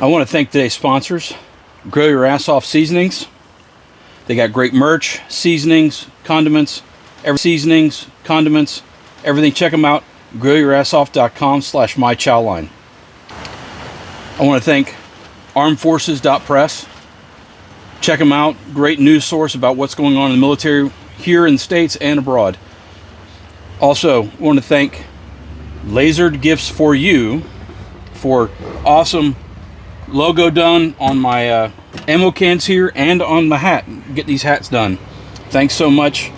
I want to thank today's sponsors, Grill Your Ass Off Seasonings. They got great merch, seasonings, condiments, everything. Check them out. GrillYourAssOff.com/mychowline. I want to thank ArmedForces.press. Check them out. Great news source about what's going on in the military here in the States and abroad. Also, I want to thank Lasered Gifts for You for awesome logo done on my ammo cans here and on the hat. Get these hats done. Thanks so much,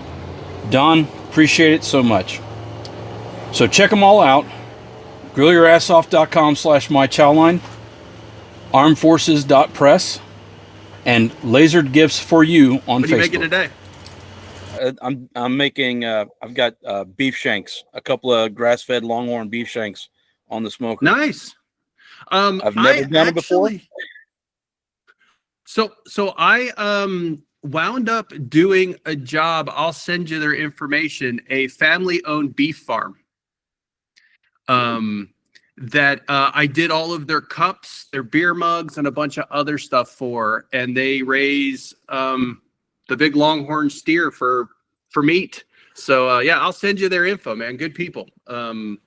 Don. Appreciate it so much. So check them all out. GrillYourAssOff.com/mychowline, ArmedForces.press, and Lasered Gifts for You on Facebook. What are you making today? I'm making. I've got beef shanks, a couple of grass-fed Longhorn beef shanks on the smoker. Nice. I've never done it before. So I wound up doing a job. I'll send you their information. A family-owned beef farm. That I did all of their cups, their beer mugs, and a bunch of other stuff for, and they raise the big Longhorn steer for meat. So yeah, I'll send you their info, man. Good people. And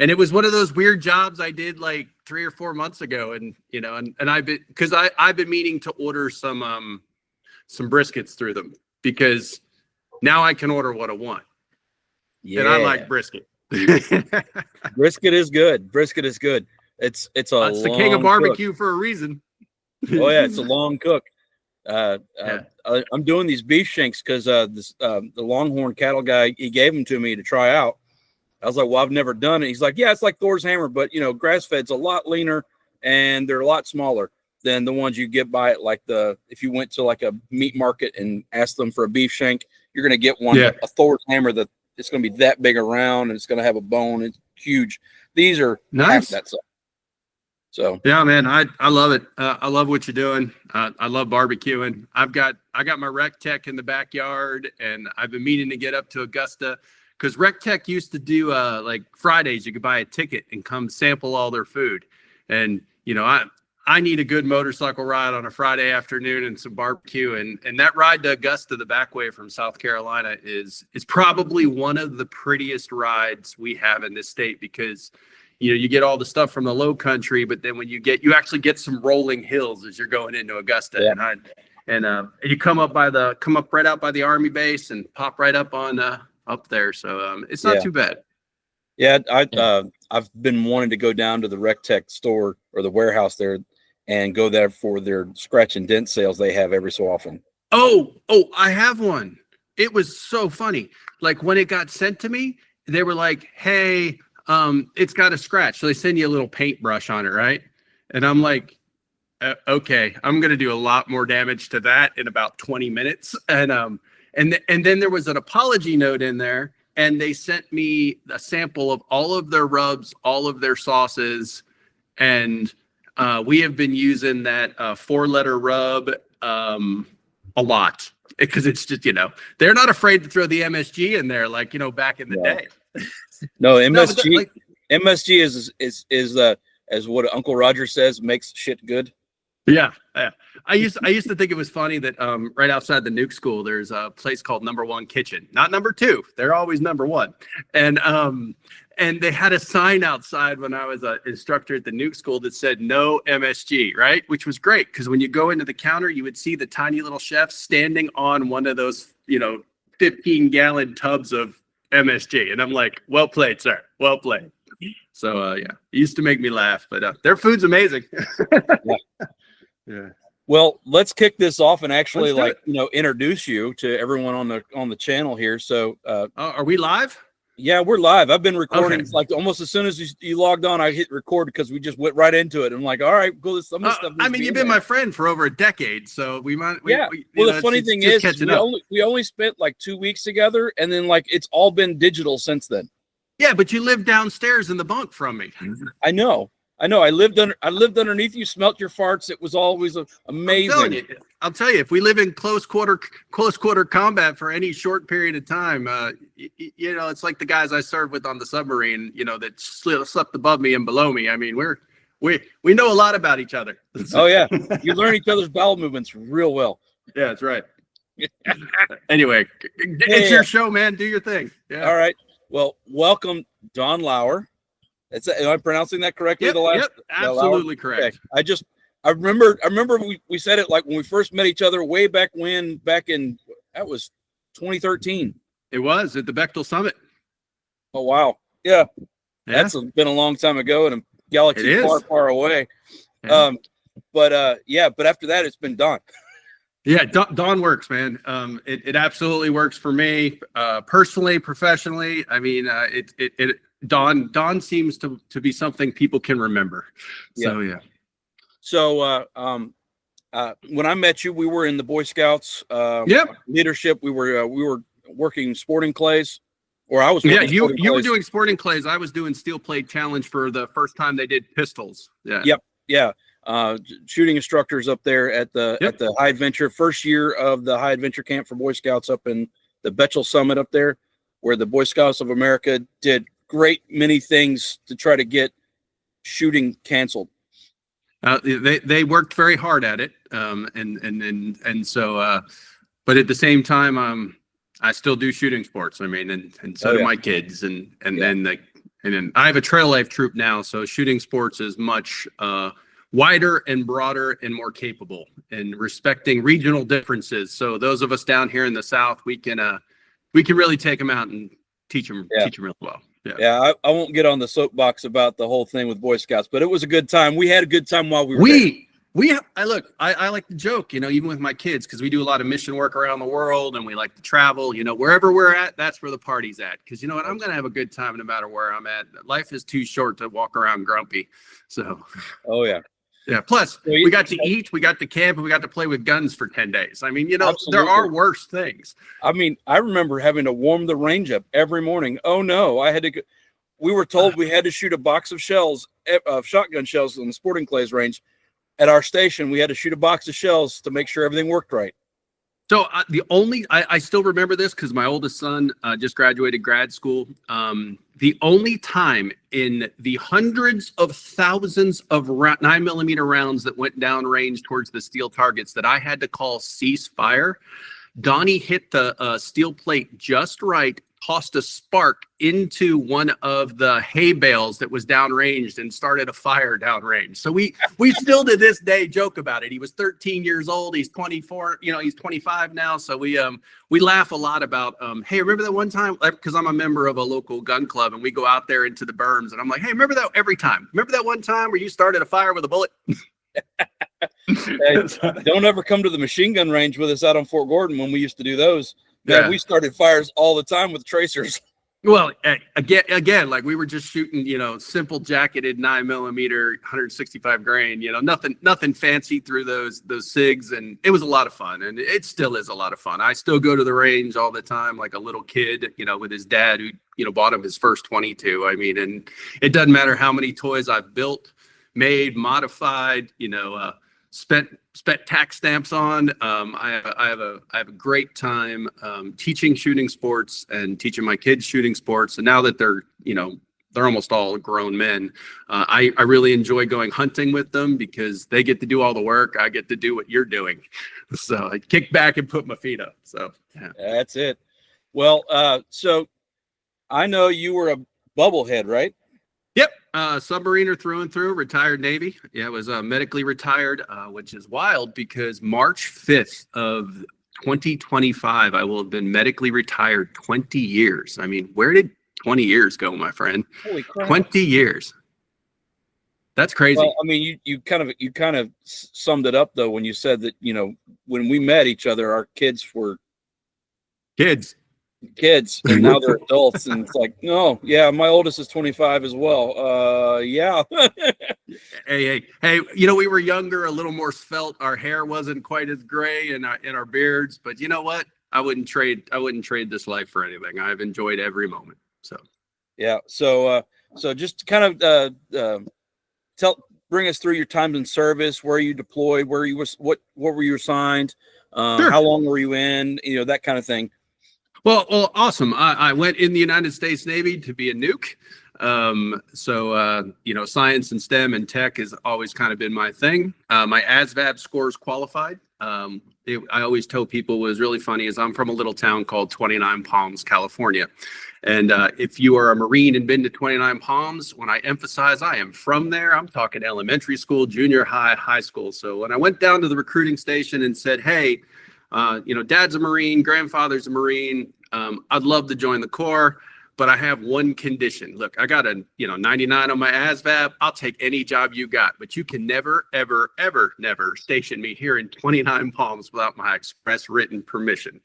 it was one of those weird jobs I did like 3 or 4 months ago, and I've been meaning to order some briskets through them, because now I can order what I want. Yeah. And I like brisket. Brisket is good. It's the king of barbecue cook. For a reason. Oh yeah, it's a long cook. I'm doing these beef shanks because the Longhorn cattle guy, he gave them to me to try out. I was like, well, I've never done it. He's like, yeah, it's like Thor's hammer, but grass fed's a lot leaner and they're a lot smaller than the ones you get by it. Like if you went to like a meat market and asked them for a beef shank, you're gonna get one, a Thor's hammer that it's gonna be that big around and it's gonna have a bone. It's huge. These are nice. Half that size. So yeah, man, I love it. I love what you're doing. I love barbecuing. I got my Rec Tech in the backyard, and I've been meaning to get up to Augusta, because Rec Tech used to do like Fridays. You could buy a ticket and come sample all their food. And I need a good motorcycle ride on a Friday afternoon and some barbecue. And that ride to Augusta, the back way from South Carolina, is probably one of the prettiest rides we have in this state, because you get all the stuff from the low country, but then when you actually get some rolling hills as you're going into Augusta. Yeah. And you come up right out by the Army base and pop right up on up there. So it's not too bad. Yeah, I've been wanting to go down to the Rec Tech store or the warehouse there and go there for their scratch and dent sales they have every so often. Oh, I have one. It was so funny. Like when it got sent to me, they were like, hey, it's got a scratch. So they send you a little paintbrush on it, right? And I'm like, okay, I'm gonna do a lot more damage to that in about 20 minutes. And then there was an apology note in there, and they sent me a sample of all of their rubs, all of their sauces, and we have been using that 4-letter rub a lot, because it's just they're not afraid to throw the MSG in there like back in the day. No, MSG. MSG is as what Uncle Roger says, makes shit good. Yeah. I used to think it was funny that right outside the nuke school there's a place called Number One Kitchen, not number 2. They're always number 1. And they had a sign outside when I was an instructor at the nuke school that said no MSG, right? Which was great, because when you go into the counter, you would see the tiny little chef standing on one of those 15-gallon tubs of MSG, and I'm like, well played, sir, well played. So yeah, it used to make me laugh, but their food's amazing. Yeah. Well, let's kick this off and actually introduce you to everyone on the channel here. So are we live? Yeah, we're live. I've been recording like almost as soon as you logged on. I hit record because we just went right into it. I'm like, all right, cool. Some of this stuff. I mean, you've been my friend for over a decade, so we might. The funny thing is, we only spent like 2 weeks together, and then like it's all been digital since then. Yeah, but you lived downstairs in the bunk from me. I know. I lived underneath you, smelt your farts. It was always amazing. I'll tell you, if we live in close quarter combat for any short period of time, it's like the guys I served with on the submarine, that slept above me and below me. I mean, we're we know a lot about each other. Oh yeah, you learn each other's bowel movements real well. Yeah, that's right. Anyway, it's your show, man. Do your thing. Yeah. All right. Well, welcome, Don Lauer. Am I pronouncing that correctly? Yep, absolutely correct. Okay. I remember we said it like when we first met each other way back in that was 2013. It was at the Bechtel Summit. Oh wow. Yeah. That's been a long time ago in a galaxy far, far away. Yeah. But after that it's been Don. Yeah, Don works, man. It absolutely works for me, personally, professionally. I mean, Don seems to be something people can remember. So yeah. So when I met you, we were in the Boy Scouts leadership. We were working sporting clays, or I was. You were doing sporting clays. I was doing steel plate challenge for the first time they did pistols. Yeah. Yep. Yeah. Shooting instructors up there at the High Adventure, first year of the High Adventure camp for Boy Scouts up in the Bechtel Summit up there, where the Boy Scouts of America did great many things to try to get shooting canceled. They worked very hard at it, and so but at the same time, I still do shooting sports. I mean, and so do my kids, and then I have a trail life troop now, so shooting sports is much wider and broader and more capable and respecting regional differences. So those of us down here in the South, we can really take them out and teach them real well. Yeah, I won't get on the soapbox about the whole thing with Boy Scouts, but it was a good time. We had a good time while we were there. I like to joke, even with my kids, because we do a lot of mission work around the world and we like to travel, wherever we're at, that's where the party's at. Because you know what, I'm going to have a good time no matter where I'm at. Life is too short to walk around grumpy. So, oh yeah. Yeah. Plus, we got to eat, we got to camp, and we got to play with guns for 10 days. I mean, there are worse things. I mean, I remember having to warm the range up every morning. Oh no, we were told we had to shoot a box of shells, shotgun shells on the sporting clays range. At our station, we had to shoot a box of shells to make sure everything worked right. So I still remember this because my oldest son just graduated grad school. The only time in the hundreds of thousands of 9mm rounds that went down range towards the steel targets that I had to call ceasefire, Donnie hit the steel plate just right, tossed a spark into one of the hay bales that was downranged and started a fire downrange. So we still to this day joke about it. He was 13 years old. He's 24. He's 25 now. So we laugh a lot about, hey, remember that one time? Because I'm a member of a local gun club, and we go out there into the berms, and I'm like, hey, remember that every time? Remember that one time where you started a fire with a bullet? Hey, don't ever come to the machine gun range with us out on Fort Gordon when we used to do those. Yeah, we started fires all the time with tracers. Well, again, like we were just shooting, simple jacketed 9mm, 165 grain, nothing fancy through those SIGs, and it was a lot of fun, and it still is a lot of fun. I still go to the range all the time, like a little kid, with his dad who, bought him his first 22. I mean, and it doesn't matter how many toys I've built, made, modified, spent tax stamps on. I have a great time teaching shooting sports and teaching my kids shooting sports. And now that they're almost all grown men, I really enjoy going hunting with them because they get to do all the work. I get to do what you're doing. So I kick back and put my feet up. So yeah. That's it. Well, so I know you were a bubblehead, right? Yep. Submariner through and through, retired Navy. Yeah, it was medically retired, which is wild because March 5th of 2025, I will have been medically retired 20 years. I mean, where did 20 years go, my friend? Holy crap. 20 years. That's crazy. Well, I mean, you kind of summed it up though when you said that, when we met each other, our kids were kids and now they're adults, and it's like, no, yeah, my oldest is 25 as well. Yeah. hey, we were younger, a little more svelte. Our hair wasn't quite as gray in our beards, but you know what? I wouldn't trade this life for anything. I've enjoyed every moment. So yeah. So just kind of bring us through your times in service, where you deployed, what were you assigned, Sure. How long were you in, that kind of thing. Well, awesome. I went in the United States Navy to be a nuke. Science and STEM and tech has always kind of been my thing. My ASVAB scores qualified. I always tell people what was really funny is I'm from a little town called 29 Palms, California. And if you are a Marine and been to 29 Palms, when I emphasize I am from there, I'm talking elementary school, junior high, high school. So when I went down to the recruiting station and said, hey, dad's a Marine, grandfather's a Marine, I'd love to join the Corps, but I have one condition. Look, I got a 99 on my ASVAB. I'll take any job you got, but you can never, ever, ever, never station me here in 29 Palms without my express written permission.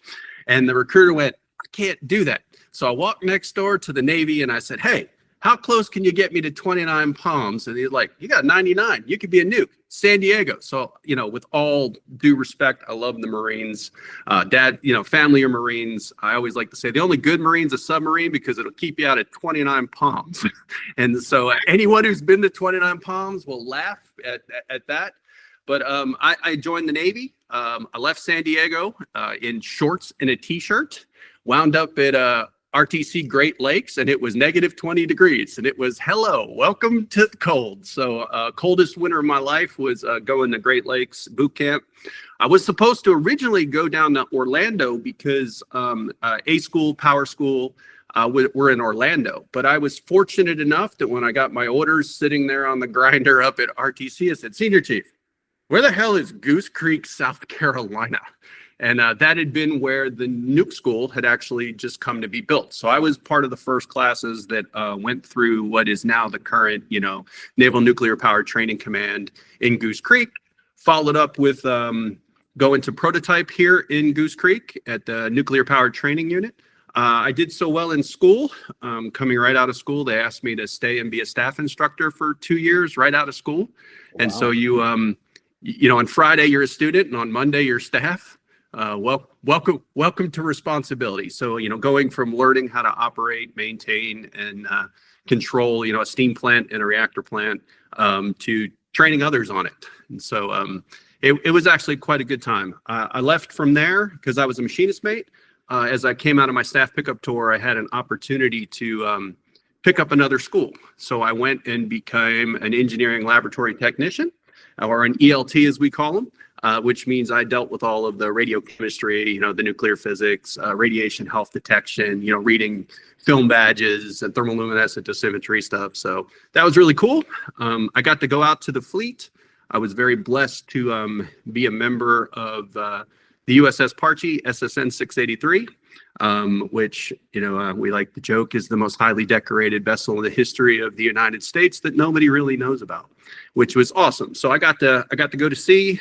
And the recruiter went, I can't do that. So I walked next door to the Navy and I said, hey, how close can you get me to 29 Palms? And he's like, you got 99. You could be a nuke. San Diego. So, with all due respect, I love the Marines. Dad, family are Marines. I always like to say the only good Marine's a submarine because it'll keep you out at 29 Palms. And so anyone who's been to 29 Palms will laugh at that. But I joined the Navy. I left San Diego in shorts and a T-shirt, wound up at RTC Great Lakes, and it was negative 20 degrees, and it was hello, welcome to the cold. So coldest winter of my life was going to Great Lakes boot camp. I was supposed to originally go down to Orlando because A school, power school, were in Orlando, but I was fortunate enough that when I got my orders sitting there on the grinder up at RTC, I said, Senior Chief, where the hell is Goose Creek, South Carolina? And that had been where the nuke school had actually just come to be built. So I was part of the first classes that went through what is now the current, Naval Nuclear Power Training Command in Goose Creek, followed up with going to prototype here in Goose Creek at the Nuclear Power Training Unit. I did so well in school. Coming right out of school, they asked me to stay and be a staff instructor for 2 years right out of school. Wow. And so on Friday, you're a student, and on Monday, you're staff. Welcome to responsibility. So, going from learning how to operate, maintain, and control, a steam plant and a reactor plant, to training others on it. And so it was actually quite a good time. I left from there because I was a machinist mate. As I came out of my staff pickup tour, I had an opportunity to pick up another school. So I went and became an engineering laboratory technician, or an ELT as we call them. Which means I dealt with all of the radiochemistry, the nuclear physics, radiation health detection, reading film badges and thermoluminescent dosimetry stuff. So that was really cool. I got to go out to the fleet. I was very blessed to be a member of the USS Parche, SSN 683, which, we like to joke is the most highly decorated vessel in the history of the United States that nobody really knows about, which was awesome. So I got to go to sea.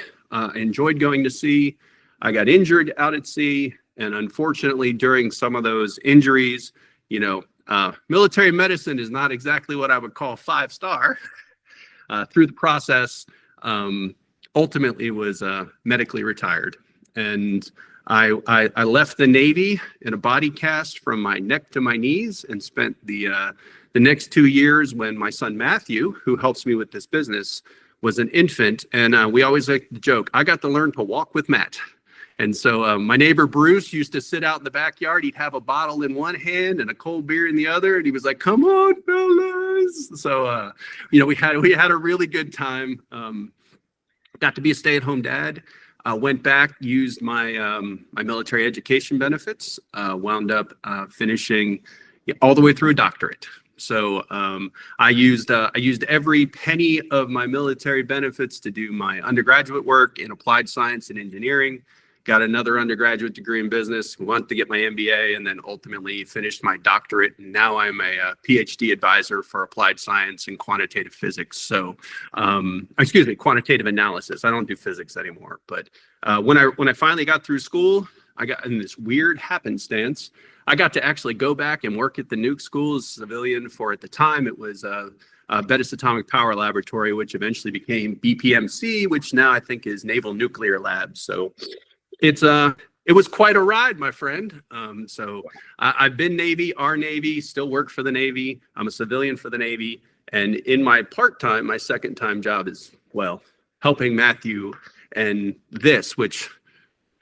Enjoyed going to sea. I got injured out at sea. And unfortunately, during some of those injuries, military medicine is not exactly what I would call 5-star. Through the process, ultimately was medically retired. And I left the Navy in a body cast from my neck to my knees and spent the next 2 years when my son Matthew, who helps me with this business, was an infant. And we always like to joke, I got to learn to walk with Matt. And so my neighbor Bruce used to sit out in the backyard. He'd have a bottle in one hand and a cold beer in the other. And he was like, come on, fellas. So, we had a really good time. Got to be a stay-at-home dad. Went back, used my my military education benefits, wound up finishing all the way through a doctorate. So I used every penny of my military benefits to do my undergraduate work in applied science and engineering. Got another undergraduate degree in business, wanted to get my MBA, and then ultimately finished my doctorate. And now I'm a PhD advisor for applied science and quantitative physics. So, quantitative analysis. I don't do physics anymore. But when I finally got through school, I got in this weird happenstance. I got to actually go back and work at the nuke school as a civilian for, at the time, it was Bettis Atomic Power Laboratory, which eventually became BPMC, which now I think is Naval Nuclear Lab. So it was quite a ride, my friend. I've been Navy, our Navy, still work for the Navy. I'm a civilian for the Navy. And in my part-time, my second-time job is, helping Matthew and this, which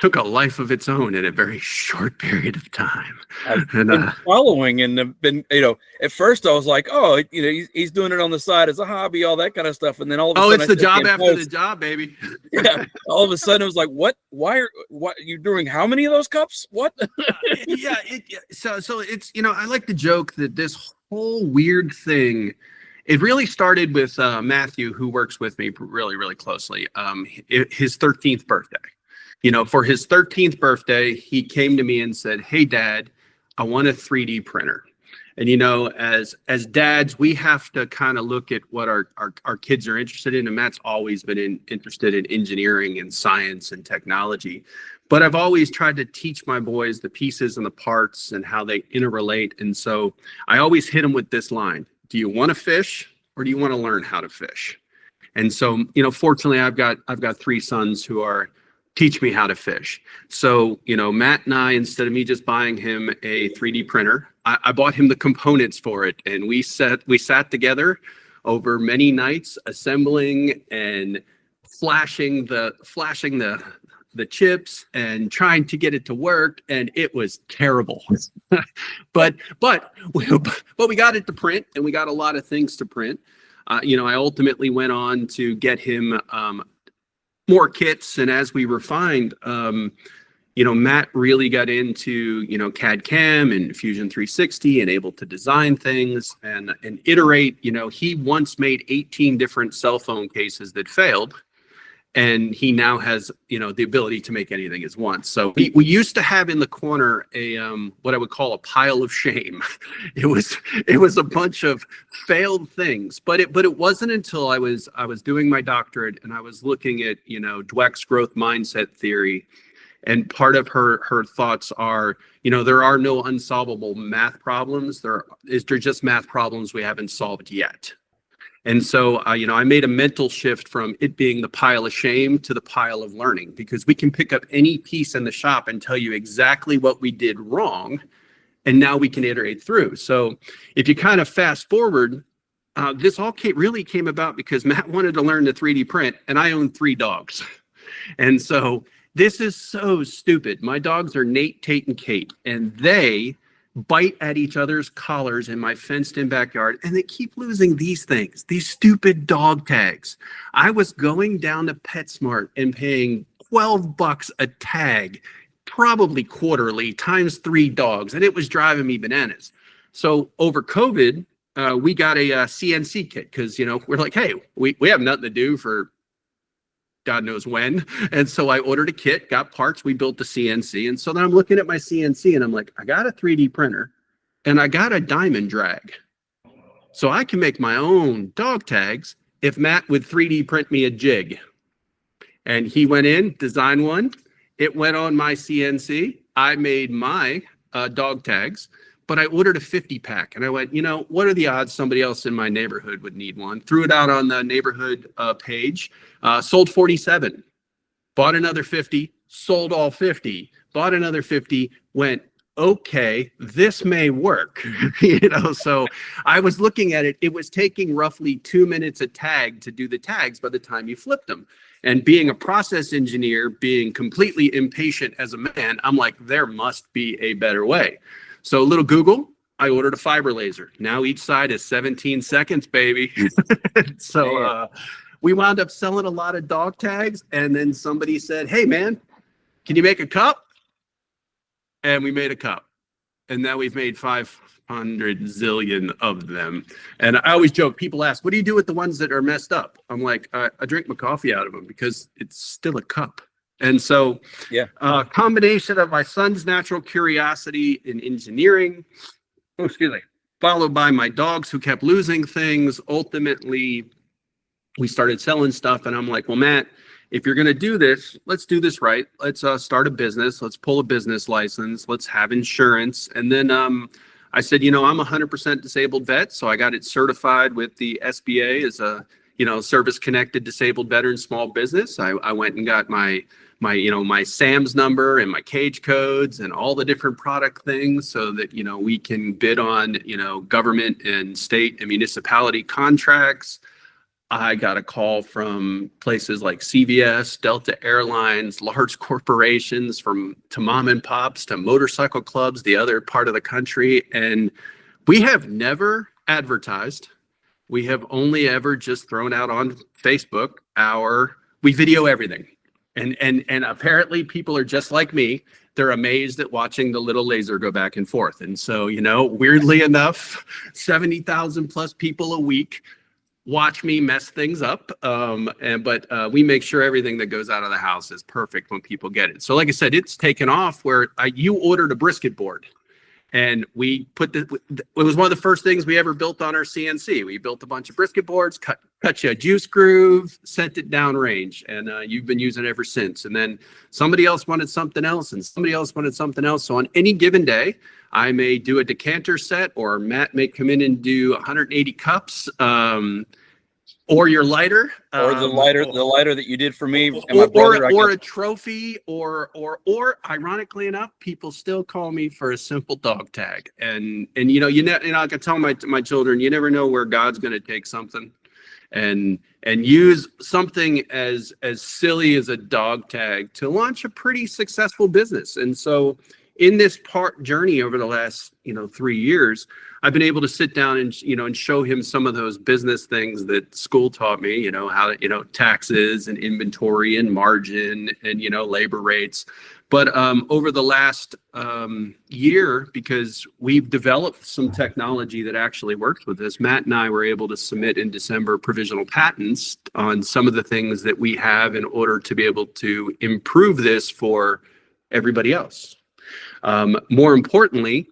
took a life of its own in a very short period of time. I've And been following and have been, at first I was like, oh, he's doing it on the side as a hobby, all that kind of stuff. And then all of a sudden, it's the job after the job, baby. Yeah. All of a sudden it was like, what, what you doing? How many of those cups? What? Yeah. So it's, I like to joke that this whole weird thing, it really started with Matthew, who works with me really, really closely. His 13th birthday. For his 13th birthday, he came to me and said, "Hey, Dad, I want a 3D printer." And as dads, we have to kind of look at what our kids are interested in. And Matt's always been interested in engineering and science and technology. But I've always tried to teach my boys the pieces and the parts and how they interrelate. And so I always hit them with this line: do you want to fish or do you want to learn how to fish? And so, fortunately, I've got 3 sons who are teach me how to fish. So, Matt and I, instead of me just buying him a 3D printer, I bought him the components for it. And we sat together over many nights assembling and flashing the chips and trying to get it to work. And it was terrible. but we got it to print, and we got a lot of things to print. I ultimately went on to get him more kits, and as we refined, Matt really got into CAD CAM and Fusion 360 and able to design things and iterate. He once made 18 different cell phone cases that failed, and he now has the ability to make anything as once. So we used to have in the corner a what I would call a pile of shame. It was a bunch of failed things, but it wasn't until I was doing my doctorate and I was looking at Dweck's growth mindset theory, and part of her thoughts are there are no unsolvable math problems. They're just math problems we haven't solved yet. And so, I made a mental shift from it being the pile of shame to the pile of learning, because we can pick up any piece in the shop and tell you exactly what we did wrong. And now we can iterate through. So if you kind of fast forward, this all really came about because Matt wanted to learn to 3D print, and I own 3 dogs. And so this is so stupid. My dogs are Nate, Tate, and Kate, and they bite at each other's collars in my fenced-in backyard, and they keep losing these things, these stupid dog tags. I was going down to PetSmart and paying $12 a tag, probably quarterly, times 3 dogs, and it was driving me bananas. So over COVID, we got a CNC kit because we're like, hey, we have nothing to do for God knows when. And so I ordered a kit, got parts, we built the CNC. And so then I'm looking at my CNC and I'm like, I got a 3D printer and I got a diamond drag. So I can make my own dog tags if Matt would 3D print me a jig. And he went in, designed one. It went on my CNC. I made my dog tags, but I ordered a 50 pack. And I went, what are the odds somebody else in my neighborhood would need one? Threw it out on the neighborhood page, sold 47, bought another 50, sold all 50, bought another 50, went, okay, this may work. So I was looking at it. It was taking roughly 2 minutes a tag to do the tags by the time you flipped them. And being a process engineer, being completely impatient as a man, I'm like, there must be a better way. So little Google, I ordered a fiber laser. Now each side is 17 seconds, baby. So we wound up selling a lot of dog tags. And then somebody said, hey, man, can you make a cup? And we made a cup. And now we've made 500 zillion of them. And I always joke, people ask, what do you do with the ones that are messed up? I'm like, I drink my coffee out of them because it's still a cup. And so combination of my son's natural curiosity in engineering, followed by my dogs who kept losing things. Ultimately, we started selling stuff. And I'm like, well, Matt, if you're going to do this, let's do this right. Let's start a business. Let's pull a business license. Let's have insurance. And then I said, I'm a 100% disabled vet. So I got it certified with the SBA as a, service connected disabled veteran small business. I went and got my SAMS number and my cage codes and all the different product things so that, we can bid on, government and state and municipality contracts. I got a call from places like CVS, Delta Airlines, large corporations, to mom and pops, to motorcycle clubs, the other part of the country. And we have never advertised. We have only ever just thrown out on Facebook we video everything. And apparently people are just like me. They're amazed at watching the little laser go back and forth. And so, weirdly enough, 70,000 plus people a week watch me mess things up. But we make sure everything that goes out of the house is perfect when people get it. So like I said, it's taken off where you ordered a brisket board. And we it was one of the first things we ever built on our CNC. We built a bunch of brisket boards, cut you a juice groove, sent it downrange, and you've been using it ever since. And then somebody else wanted something else, and somebody else wanted something else. So on any given day, I may do a decanter set, or Matt may come in and do 180 cups. Or your lighter, or the lighter that you did for me, and my brother, or a trophy, or ironically enough, people still call me for a simple dog tag, and I can tell my children, you never know where God's going to take something, and use something as silly as a dog tag to launch a pretty successful business. And so in this journey over the last 3 years, I've been able to sit down and show him some of those business things that school taught me, how taxes and inventory and margin and labor rates. But over the last year, because we've developed some technology that actually works with this, Matt and I were able to submit in December provisional patents on some of the things that we have in order to be able to improve this for everybody else. More importantly,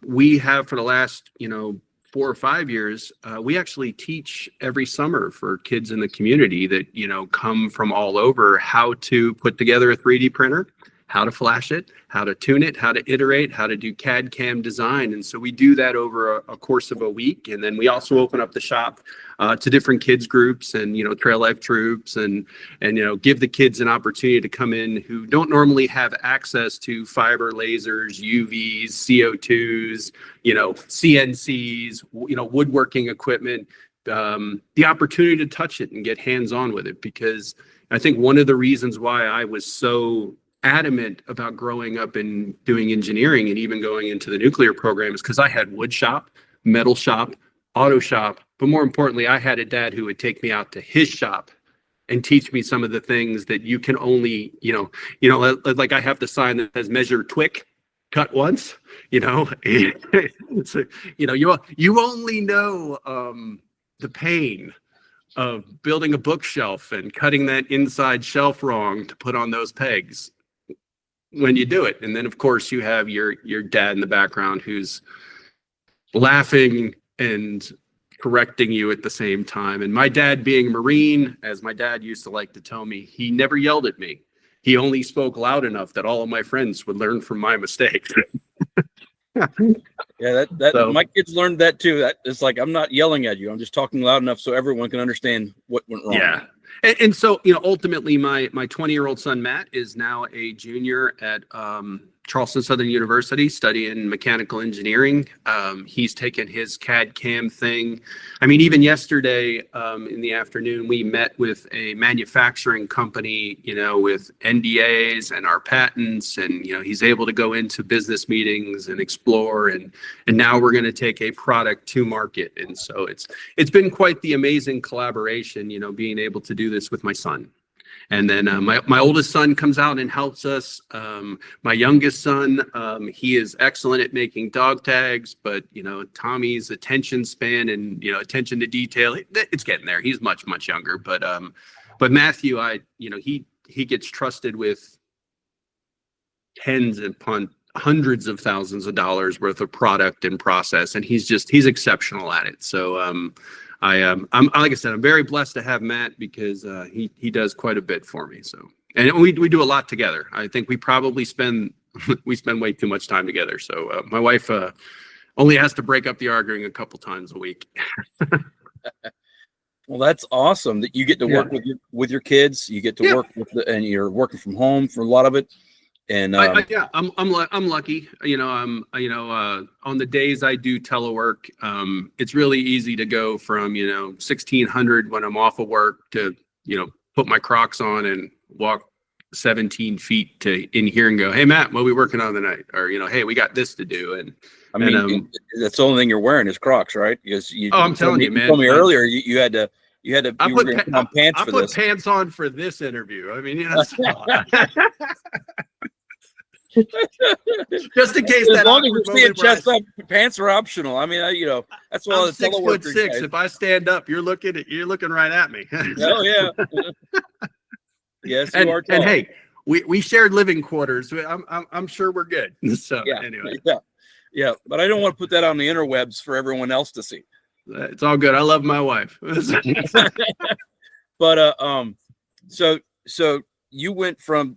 we have for the last 4 or 5 years, we actually teach every summer for kids in the community that come from all over how to put together a 3D printer, how to flash it, how to tune it, how to iterate, how to do CAD CAM design. And so we do that over a course of a week. And then we also open up the shop to different kids groups and, trail life troops and give the kids an opportunity to come in who don't normally have access to fiber lasers, UVs, CO2s, CNCs, woodworking equipment, the opportunity to touch it and get hands-on with it. Because I think one of the reasons why I was so adamant about growing up and doing engineering and even going into the nuclear program is because I had wood shop, metal shop, auto shop, but more importantly, I had a dad who would take me out to his shop and teach me some of the things that you can only, like I have the sign that says measure twick, cut once, so, you only know the pain of building a bookshelf and cutting that inside shelf wrong to put on those pegs when you do it. And then of course you have your dad in the background who's laughing and correcting you at the same time. And my dad, being a Marine, as my dad used to like to tell me, he never yelled at me. He only spoke loud enough that all of my friends would learn from my mistakes. Yeah, so, my kids learned that too. It's like, I'm not yelling at you. I'm just talking loud enough so everyone can understand what went wrong. Yeah. And so, ultimately my 20-year-old son, Matt, is now a junior at Charleston Southern University studying mechanical engineering. He's taken his CAD CAM thing. I mean, even yesterday in the afternoon, we met with a manufacturing company, with NDAs and our patents, and, he's able to go into business meetings and explore, and now we're going to take a product to market. And so it's been quite the amazing collaboration, being able to do this with my son. And then my oldest son comes out and helps us. My youngest son, he is excellent at making dog tags, but Tommy's attention span and attention to detail, it's getting there. He's much younger, but Matthew, he gets trusted with tens upon hundreds of thousands of dollars worth of product and process, and he's exceptional at it. So I'm like I said, I'm very blessed to have Matt because he does quite a bit for me. So, and we do a lot together. I think we probably spend way too much time together. So my wife only has to break up the arguing a couple times a week. Well, that's awesome that you get to work with your kids. You get to work and you're working from home for a lot of it. And Yeah, I'm lucky. On the days I do telework, it's really easy to go from 1600 when I'm off of work to put my Crocs on and walk 17 feet to in here and go, hey Matt, what are we working on tonight? Or hey, we got this to do. And I mean, that's the only thing you're wearing is Crocs, right? Because I'm telling you, man. You told me earlier you had to. You were going to put on pants for this. I put pants on for this interview. I mean, just in case. As long as you're seeing chest up, pants are optional. I mean, that's why I'm 6'6". Guys. If I stand up, you're looking right at me. Oh yeah. Yes, you are. And hey, we shared living quarters. I'm sure we're good. So anyway. Yeah. But I don't want to put that on the interwebs for everyone else to see. It's all good. I love my wife. But so you went from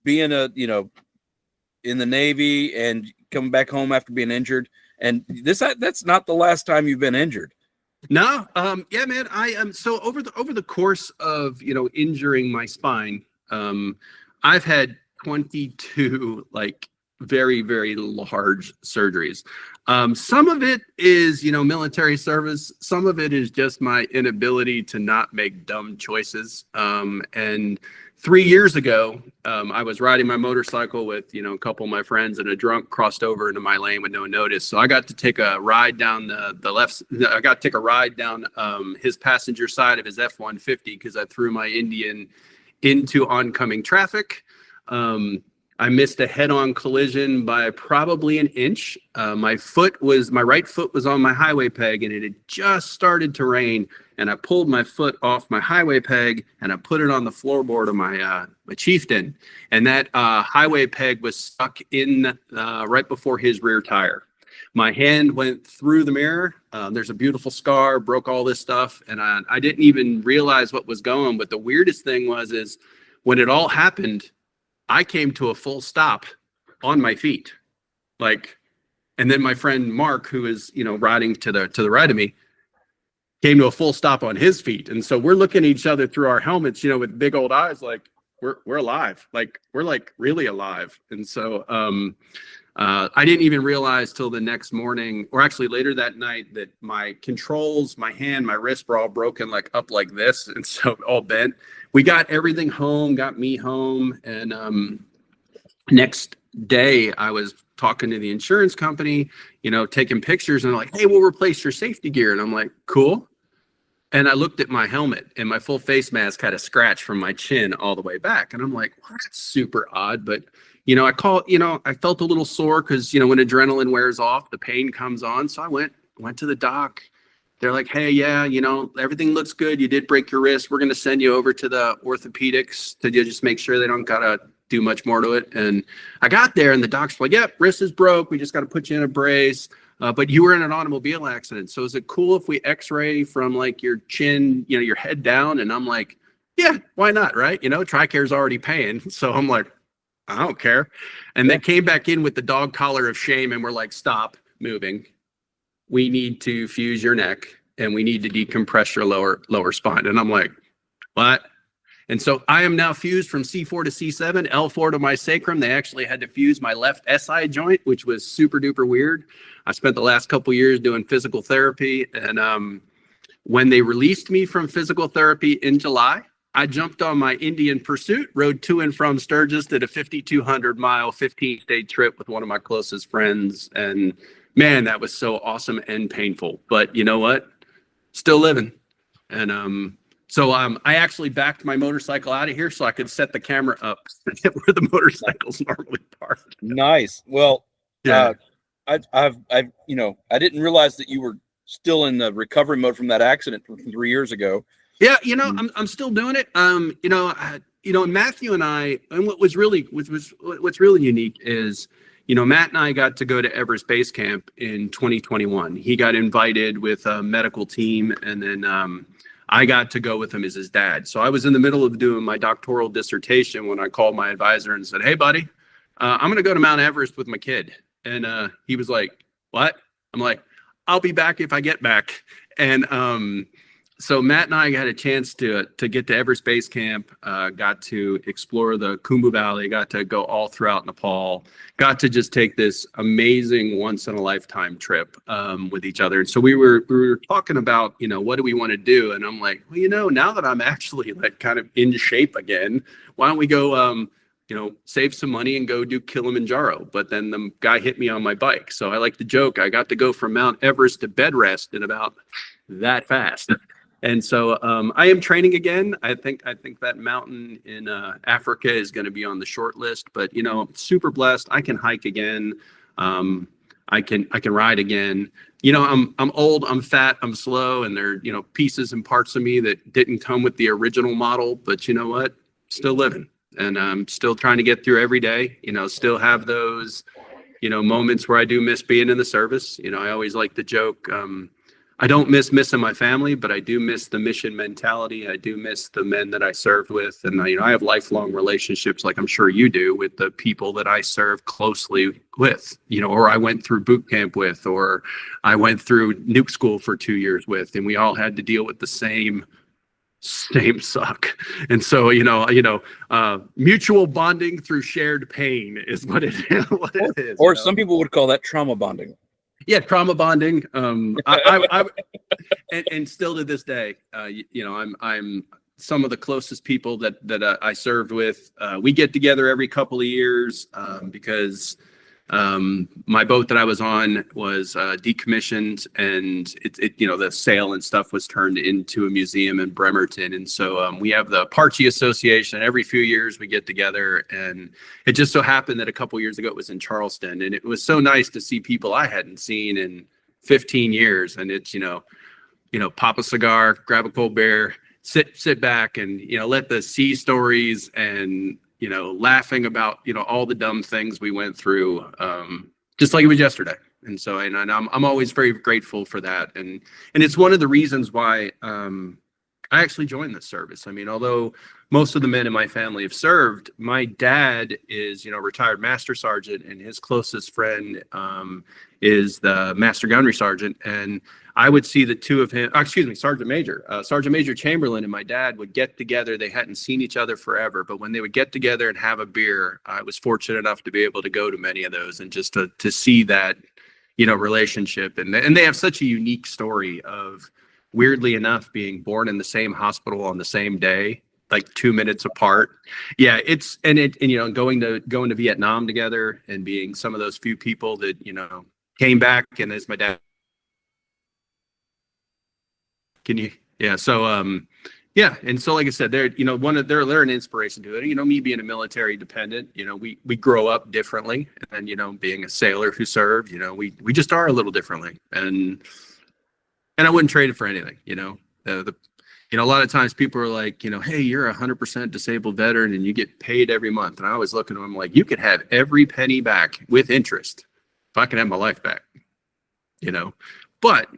being in the Navy and coming back home after being injured, and that's not the last time you've been injured. No, yeah, man. I am so over the course of injuring my spine. I've had 22 like very, very large surgeries. Some of it is military service. Some of it is just my inability to not make dumb choices. And 3 years ago, I was riding my motorcycle with a couple of my friends, and a drunk crossed over into my lane with no notice. So I got to take a ride down the left. I got to take a ride down his passenger side of his F-150 because I threw my Indian into oncoming traffic. I missed a head-on collision by probably an inch. My right foot was on my highway peg, and it had just started to rain. And I pulled my foot off my highway peg and I put it on the floorboard of my Chieftain. And that highway peg was stuck in right before his rear tire. My hand went through the mirror. There's a beautiful scar, broke all this stuff. And I didn't even realize what was going. But the weirdest thing is when it all happened, I came to a full stop on my feet. And then my friend Mark, who is, riding to the right of me, came to a full stop on his feet. And so we're looking at each other through our helmets, with big old eyes, like we're alive, we're really alive. And so I didn't even realize till the next morning, or actually later that night, that my controls, my hand, my wrist were all broken, up like this. And so all bent. We got everything home, got me home. And next day I was talking to the insurance company, taking pictures, and they're like, hey, we'll replace your safety gear. And I'm like, cool. And I looked at my helmet, and my full face mask had a scratch from my chin all the way back. And I'm like, well, that's super odd. But, I felt a little sore because, when adrenaline wears off, the pain comes on. So I went to the doc. They're like, hey, yeah, everything looks good. You did break your wrist. We're going to send you over to the orthopedics to just make sure they don't got to do much more to it. And I got there, and the doc's like, yep, wrist is broke. We just got to put you in a brace. But you were in an automobile accident. So is it cool if we x-ray from your chin, your head down? And I'm like, yeah, why not? Right. TRICARE's already paying. So I'm like, I don't care. And they came back in with the dog collar of shame, and we're like, stop moving. We need to fuse your neck, and we need to decompress your lower spine. And I'm like, what? And so I am now fused from C4 to C7, L4 to my sacrum. They actually had to fuse my left SI joint, which was super duper weird. I spent the last couple of years doing physical therapy. And when they released me from physical therapy in July, I jumped on my Indian Pursuit, rode to and from Sturgis, did a 5,200 mile, 15-day trip with one of my closest friends. And man, that was so awesome and painful. But you know what? Still living. And so I actually backed my motorcycle out of here so I could set the camera up where the motorcycle's normally parked. Nice. Well, yeah. I didn't realize that you were still in the recovery mode from that accident from 3 years ago. Yeah, I'm still doing it. Matthew and I, and what's really unique is, Matt and I got to go to Everest Base Camp in 2021. He got invited with a medical team, and then I got to go with him as his dad. So I was in the middle of doing my doctoral dissertation when I called my advisor and said, hey, buddy, I'm going to go to Mount Everest with my kid. And he was like, what? I'm like, I'll be back if I get back. And So Matt and I had a chance to get to Everest Base Camp, got to explore the Khumbu Valley, got to go all throughout Nepal, got to just take this amazing once in a lifetime trip with each other. And so we were talking about, what do we want to do? And I'm like, well, now that I'm actually like kind of in shape again, why don't we go save some money and go do Kilimanjaro? But then the guy hit me on my bike. So I like to joke, I got to go from Mount Everest to bed rest in about that fast. And so I am training again. I think that mountain in Africa is going to be on the short list, but I'm super blessed. I can hike again. I can ride again. I'm old, I'm fat, I'm slow, and there are, pieces and parts of me that didn't come with the original model, but you know what? Still living, and I'm still trying to get through every day, still have those, moments where I do miss being in the service. I always like to joke, I don't miss missing my family, but I do miss the mission mentality. I do miss the men that I served with. And, I have lifelong relationships, like I'm sure you do, with the people that I serve closely with, or I went through boot camp with, or I went through nuke school for 2 years with, and we all had to deal with the same suck. And so, mutual bonding through shared pain is what it is. Or some people would call that trauma bonding. Yeah, trauma bonding. I and still to this day, I'm some of the closest people that I served with. We get together every couple of years because my boat that I was on was decommissioned, and the sail and stuff was turned into a museum in Bremerton. And so we have the Apache Association. Every few years we get together, and it just so happened that a couple years ago it was in Charleston, and it was so nice to see people I hadn't seen in 15 years. And it's pop a cigar, grab a cold beer, sit back, and let the sea stories and laughing about, all the dumb things we went through, just like it was yesterday. And so, and I'm always very grateful for that. And it's one of the reasons why, I actually joined this service. I mean, although most of the men in my family have served, my dad is, retired master sergeant, and his closest friend, is the master gunnery sergeant. And I would see the two of him, Sergeant Major Chamberlain and my dad would get together. They hadn't seen each other forever, but when they would get together and have a beer, I was fortunate enough to be able to go to many of those and just to see that, relationship. And they have such a unique story of, weirdly enough, being born in the same hospital on the same day, like 2 minutes apart. Yeah, going to Vietnam together and being some of those few people that, came back. And as my dad, yeah. So, yeah. And so, like I said, they're an inspiration to it. Me being a military dependent, we grow up differently, and, being a sailor who served, we just are a little differently, and I wouldn't trade it for anything. A lot of times people are like, hey, you're 100% disabled veteran and you get paid every month. And I always look at them like, you could have every penny back with interest if I can have my life back, but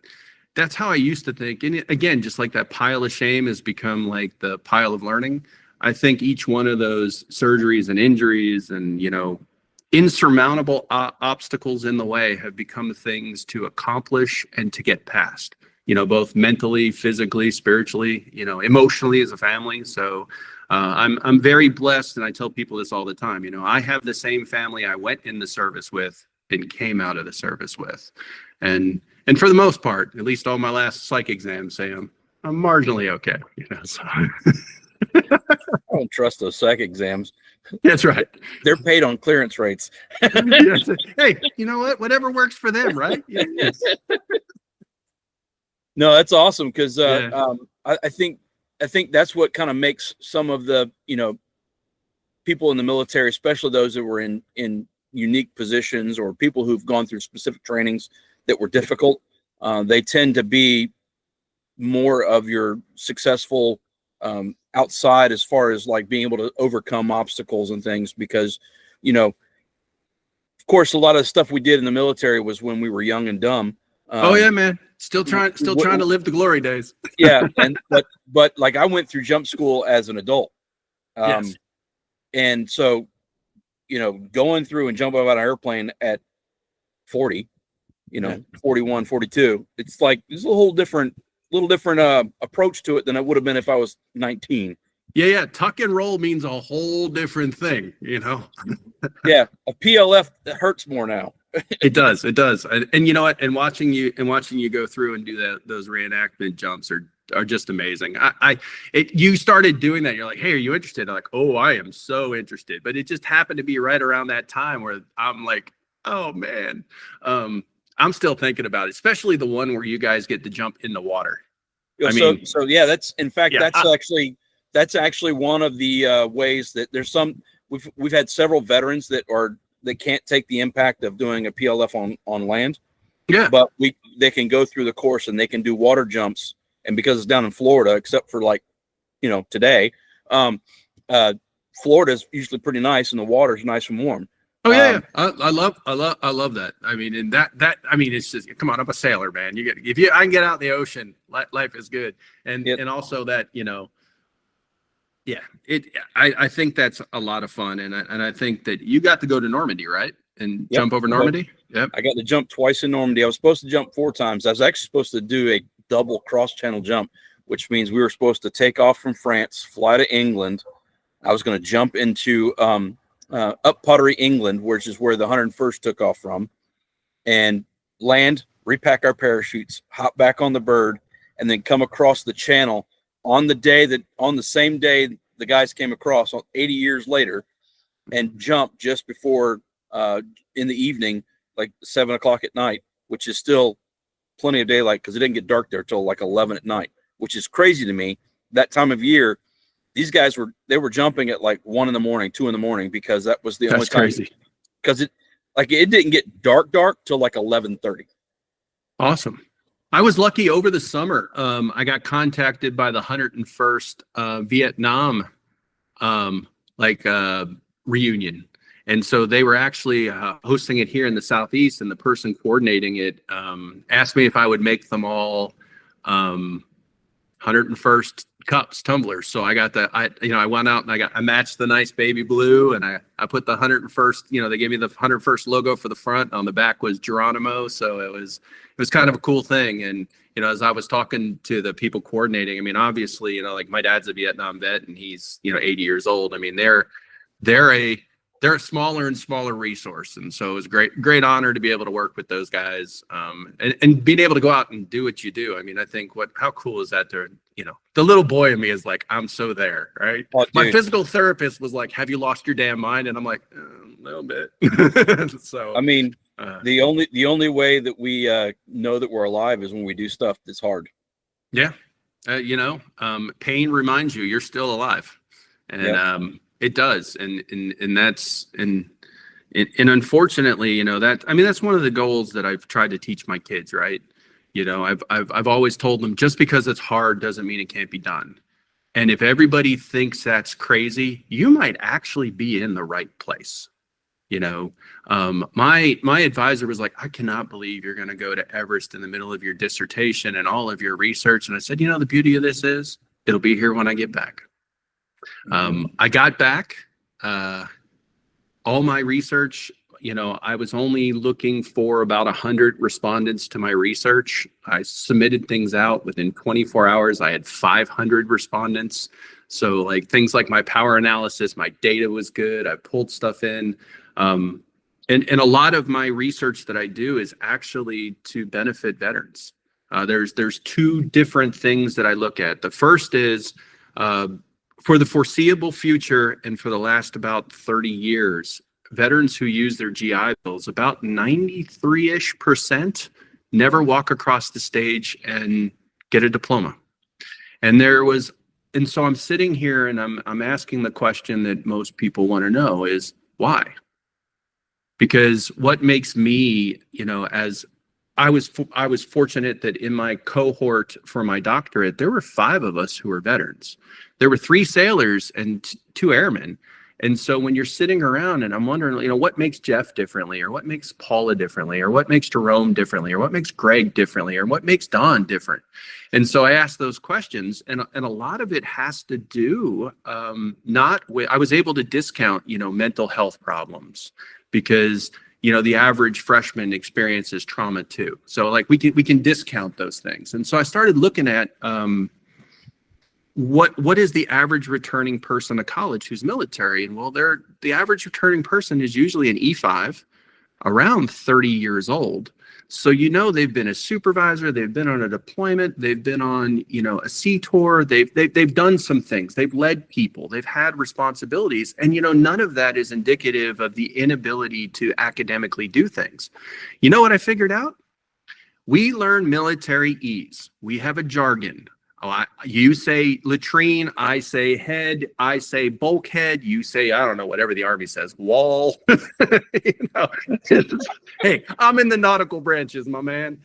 that's how I used to think. And again, just like that pile of shame has become like the pile of learning. I think each one of those surgeries and injuries and, insurmountable obstacles in the way have become things to accomplish and to get past, both mentally, physically, spiritually, emotionally as a family. So I'm very blessed. And I tell people this all the time, I have the same family I went in the service with and came out of the service with. And for the most part, at least all my last psych exams say I'm marginally okay. So. I don't trust those psych exams. That's right. They're paid on clearance rates. Yes. Hey, you know what? Whatever works for them, right? Yes. No, that's awesome because I think that's what kind of makes some of the people in the military, especially those that were in unique positions or people who've gone through specific trainings that were difficult. They tend to be more of your successful outside as far as like being able to overcome obstacles and things because, of course, a lot of the stuff we did in the military was when we were young and dumb. Oh yeah, man. Still trying to live the glory days. Yeah. But like I went through jump school as an adult. Yes. And so, going through and jumping out of an airplane at 40, 41, 42, it's like, it's a whole different approach to it than it would have been if I was 19. Yeah. Tuck and roll means a whole different thing, Yeah, a PLF that hurts more now. It does. And you know what? And watching you go through and do those reenactment jumps are just amazing. You started doing that. You're like, hey, are you interested? I'm like, oh, I am so interested. But it just happened to be right around that time where I'm like, oh man, I'm still thinking about it, especially the one where you guys get to jump in the water. So yeah, that's actually one of the ways that there's some. We've had several veterans that can't take the impact of doing a PLF on land. Yeah. But they can go through the course and they can do water jumps. And because it's down in Florida, except for today, Florida's usually pretty nice and the water's nice and warm. Oh yeah. I love that. I mean, and it's just, come on, I'm a sailor, man. I can get out in the ocean, life is good. And also that, yeah, I think that's a lot of fun. And I think that you got to go to Normandy, right? And jump over Normandy. Yep. I got to jump twice in Normandy. I was supposed to jump 4 times. I was actually supposed to do a double cross channel jump, which means we were supposed to take off from France, fly to England. I was going to jump into up Pottery, England, which is where the 101st took off from, and land, repack our parachutes, hop back on the bird, and then come across the channel on the same day the guys came across 80 years later, and jump just before in the evening, like 7 o'clock at night, which is still plenty of daylight because it didn't get dark there till like 11 at night, which is crazy to me. That time of year, these guys were jumping at like 1 in the morning, 2 in the morning, because that was the only time. Crazy. Because it didn't get dark till like 11:30. Awesome. I was lucky over the summer. I got contacted by the 101st Vietnam reunion. And so they were actually hosting it here in the Southeast, and the person coordinating it asked me if I would make them all 101st cups, tumblers. So I got I went out and I matched the nice baby blue, and I put the 101st, they gave me the 101st logo for the front. On the back was Geronimo. So it was kind of a cool thing. And, as I was talking to the people coordinating, I mean, obviously, like my dad's a Vietnam vet and he's, 80 years old. I mean, they're a smaller and smaller resource. And so it was great honor to be able to work with those guys, and being able to go out and do what you do. I mean, I think how cool is that the little boy in me is like, I'm so there, right? Oh, my physical therapist was like, have you lost your damn mind? And I'm like, a little bit. So, I mean, the only way that we know that we're alive is when we do stuff that's hard. Yeah. Pain reminds you're still alive. And, it does. And that's, and unfortunately, that's one of the goals that I've tried to teach my kids, right? I've always told them, just because it's hard doesn't mean it can't be done. And if everybody thinks that's crazy, you might actually be in the right place. My advisor was like, I cannot believe you're going to go to Everest in the middle of your dissertation and all of your research. And I said, the beauty of this is it'll be here when I get back. I got back, all my research, I was only looking for about 100 respondents to my research. I submitted things out within 24 hours. I had 500 respondents. So things like my power analysis, my data was good. I pulled stuff in. And a lot of my research that I do is actually to benefit veterans. There's 2 different things that I look at. The first is, for the foreseeable future and for the last about 30 years, veterans who use their GI Bills, about 93% never walk across the stage and get a diploma. And so I'm sitting here and I'm asking the question that most people want to know is why? Because what makes me, as I was fortunate that in my cohort for my doctorate, there were 5 of us who were veterans. There were 3 sailors and 2 airmen. And so when you're sitting around and I'm wondering, what makes Jeff differently, or what makes Paula differently, or what makes Jerome differently, or what makes Greg differently, or what makes Don different? And so I asked those questions, and a lot of it has to do not with, I was able to discount, mental health problems, because the average freshman experiences trauma too. So like we can discount those things. And so I started looking at what is the average returning person to college who's military? And well, the average returning person is usually an E5, around 30 years old. So they've been a supervisor, they've been on a deployment, they've been on a sea tour, they've done some things, they've led people, they've had responsibilities, and none of that is indicative of the inability to academically do things. You know what I figured out? We learn military ease. We have a jargon. You say latrine, I say head, I say bulkhead, you say, I don't know, whatever the Army says, wall. Hey, I'm in the nautical branches, my man.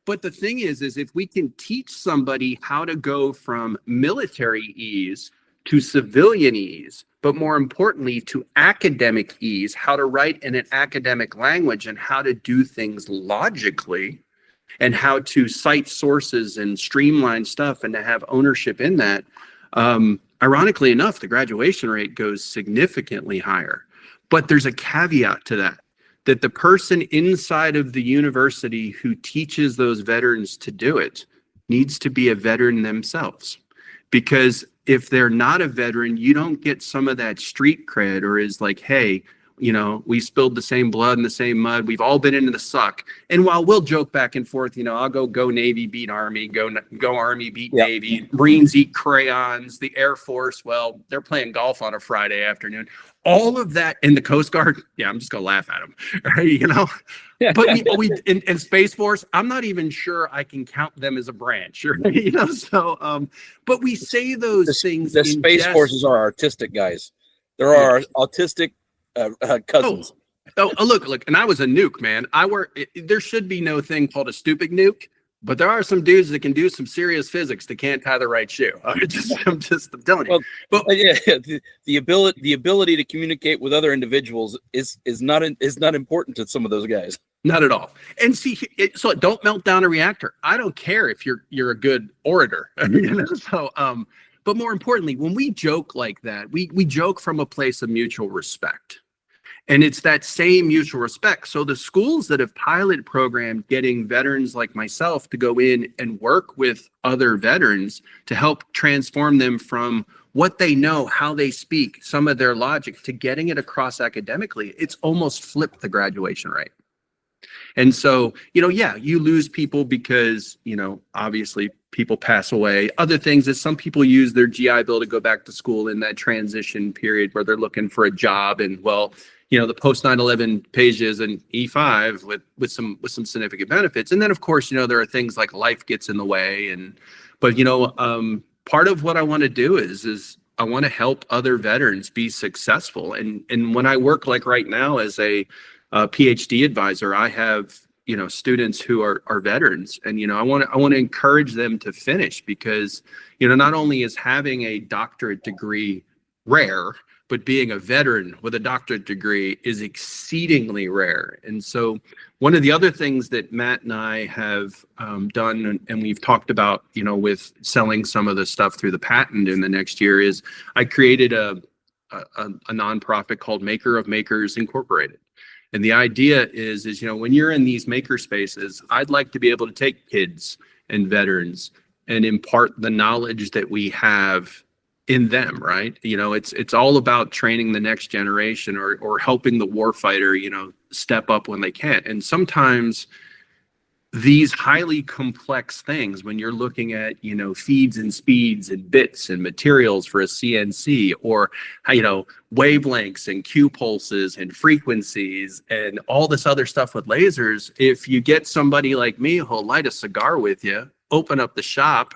But the thing is if we can teach somebody how to go from military ease to civilian ease, but more importantly, to academic ease, how to write in an academic language and how to do things logically, and how to cite sources and streamline stuff and to have ownership in that. Ironically enough, the graduation rate goes significantly higher. But there's a caveat to that the person inside of the university who teaches those veterans to do it needs to be a veteran themselves. Because if they're not a veteran, you don't get some of that street cred, or is like, hey, we spilled the same blood and the same mud. We've all been into the suck. And while we'll joke back and forth, I'll go Navy beat Army, go Army beat Navy, Marines eat crayons, the Air Force, well, they're playing golf on a Friday afternoon. All of that in the Coast Guard, I'm just gonna laugh at them, right? But we in Space Force, I'm not even sure I can count them as a branch, right? So, but we say those things. The Space Forces are artistic guys. There are autistic cousins. Look, and I was a nuke, man. There should be no thing called a stupid nuke, but there are some dudes that can do some serious physics that can't tie the right shoe. I'm just telling you. Well, the ability to communicate with other individuals is not important to some of those guys. Not at all. And see, so don't melt down a reactor. I don't care if you're a good orator. So, but more importantly, when we joke like that, we joke from a place of mutual respect. And it's that same mutual respect. So the schools that have pilot programmed getting veterans like myself to go in and work with other veterans to help transform them from what they know, how they speak, some of their logic, to getting it across academically, it's almost flipped the graduation rate. And so, you lose people because, obviously people pass away. Other things is some people use their GI Bill to go back to school in that transition period where they're looking for a job. And the post 9/11 pages and E5 with some significant benefits. And then of course, there are things like life gets in the way. But part of what I want to do is I want to help other veterans be successful. And when I work like right now as a PhD advisor, I have students who are veterans, and I want to encourage them to finish, because not only is having a doctorate degree rare, but being a veteran with a doctorate degree is exceedingly rare. And so one of the other things that Matt and I have done, and we've talked about, with selling some of the stuff through the patent in the next year, is I created a nonprofit called Maker of Makers Incorporated. And the idea is when you're in these maker spaces, I'd like to be able to take kids and veterans and impart the knowledge that we have in them, right? It's all about training the next generation, or helping the warfighter, step up when they can. And sometimes these highly complex things, when you're looking at, feeds and speeds and bits and materials for a CNC, or, wavelengths and Q pulses and frequencies and all this other stuff with lasers, if you get somebody like me who'll light a cigar with you, open up the shop,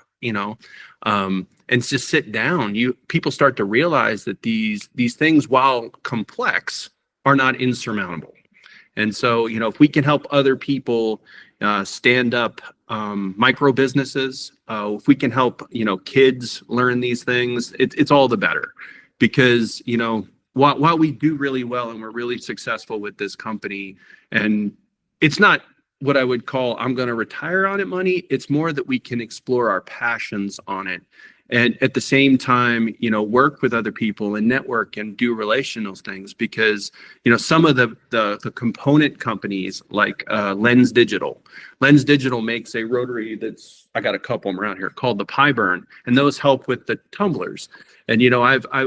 and just sit down, people start to realize that these things, while complex, are not insurmountable. And so, if we can help other people stand up micro businesses, if we can help kids learn these things, it's all the better. Because while we do really well and we're really successful with this company, and it's not what I would call I'm going to retire on it money, it's more that we can explore our passions on it and at the same time, work with other people and network and do relational things, because some of the component companies like Lens Digital makes a rotary that's, I got a couple of them around here, called the Pi Burn, and those help with the tumblers. And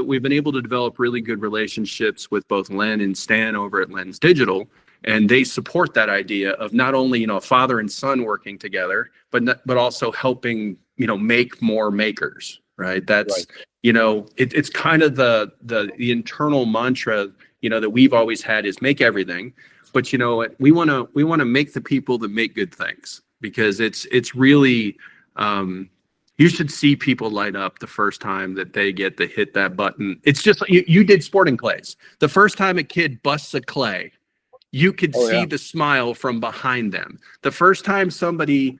we've been able to develop really good relationships with both Len and Stan over at Lens Digital, and they support that idea of not only father and son working together, but also helping make more makers. Right. That's right. It's kind of the internal mantra that we've always had is make everything, but we want to make the people that make good things, because it's really you should see people light up the first time that they get to hit that button. It's just like you did sporting clays. The first time a kid busts a clay, you could see the smile from behind them. The first time somebody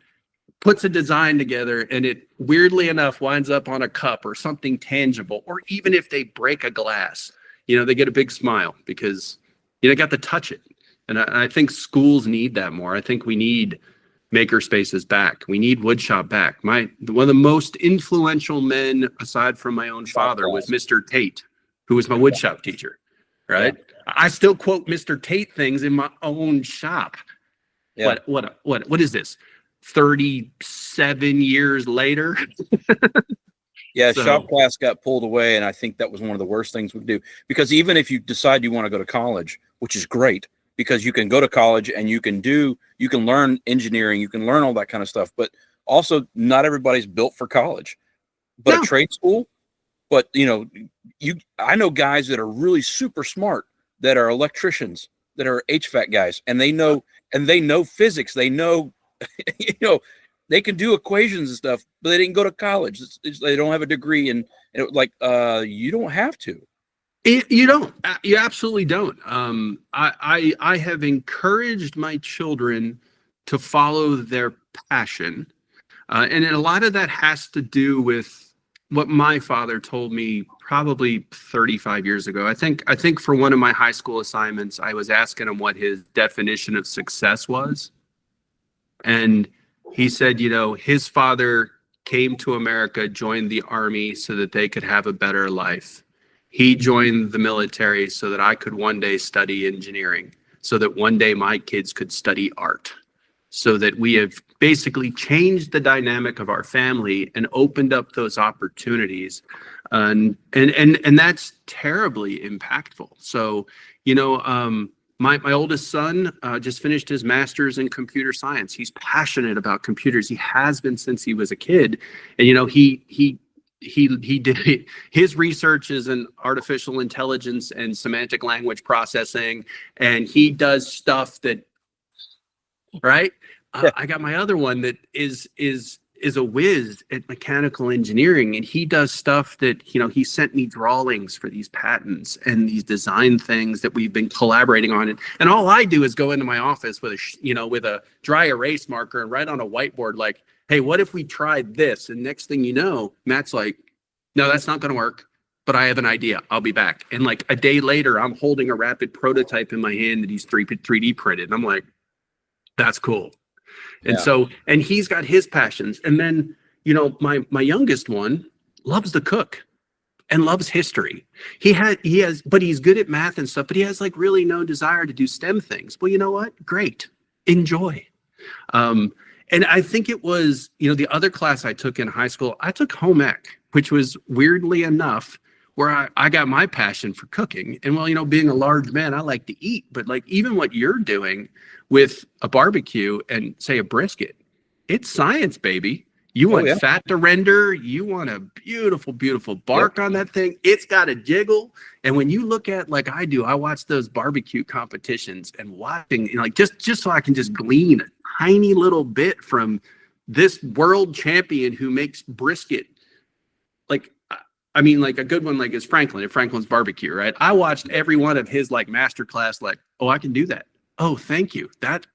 puts a design together and it weirdly enough winds up on a cup or something tangible, or even if they break a glass, they get a big smile because they got to touch it. And I think schools need that more. I think we need maker spaces back. We need woodshop back. One of the most influential men, aside from my own father, was Mr. Tate, who was my woodshop teacher. Right. Yeah. I still quote Mr. Tate things in my own shop. Yeah. What is this? 37 years later. Yeah, shop class got pulled away, and I think that was one of the worst things we could do, because even if you decide you want to go to college, which is great, because you can go to college and you can learn engineering, you can learn all that kind of stuff, but also not everybody's built for college. But a trade school, but I know guys that are really super smart, that are electricians, that are HVAC guys, and they know physics, they know they can do equations and stuff, but they didn't go to college. They don't have a degree, and you don't have to. You don't. You absolutely don't. I have encouraged my children to follow their passion, and a lot of that has to do with what my father told me probably 35 years ago. I think for one of my high school assignments, I was asking him what his definition of success was. And he said, his father came to America, joined the army so that they could have a better life. He joined the military so that I could one day study engineering, so that one day my kids could study art, so that we have basically changed the dynamic of our family and opened up those opportunities. And that's terribly impactful. So, my oldest son just finished his master's in computer science. He's passionate about computers. He has been since he was a kid. And, he did his research is in artificial intelligence and semantic language processing. And he does stuff that, right? I got my other one that is a whiz at mechanical engineering, and he does stuff that, he sent me drawings for these patents and these design things that we've been collaborating on. And all I do is go into my office with a dry erase marker and write on a whiteboard, like, hey, what if we tried this? And next thing you know, Matt's like, no, that's not going to work, but I have an idea. I'll be back. And like a day later, I'm holding a rapid prototype in my hand that he's 3D printed. And I'm like, that's cool. And so, and he's got his passions. And then, my youngest one loves to cook and loves history. He has, but he's good at math and stuff, but he has like really no desire to do STEM things. Well, you know what? Great. Enjoy. And I think it was, the other class I took in high school, I took home ec, which was weirdly enough where I got my passion for cooking. And well, being a large man, I like to eat, but like even what you're doing with a barbecue and say a brisket, it's science, baby. You want fat to render. You want a beautiful, beautiful bark on that thing. It's got a jiggle. And when you look at, like I do, I watch those barbecue competitions and watching, just so I can just glean a tiny little bit from this world champion who makes brisket. Like a good one, like is Franklin at Franklin's Barbecue, right? I watched every one of his like masterclass, like, oh, I can do that. Oh, thank you. That's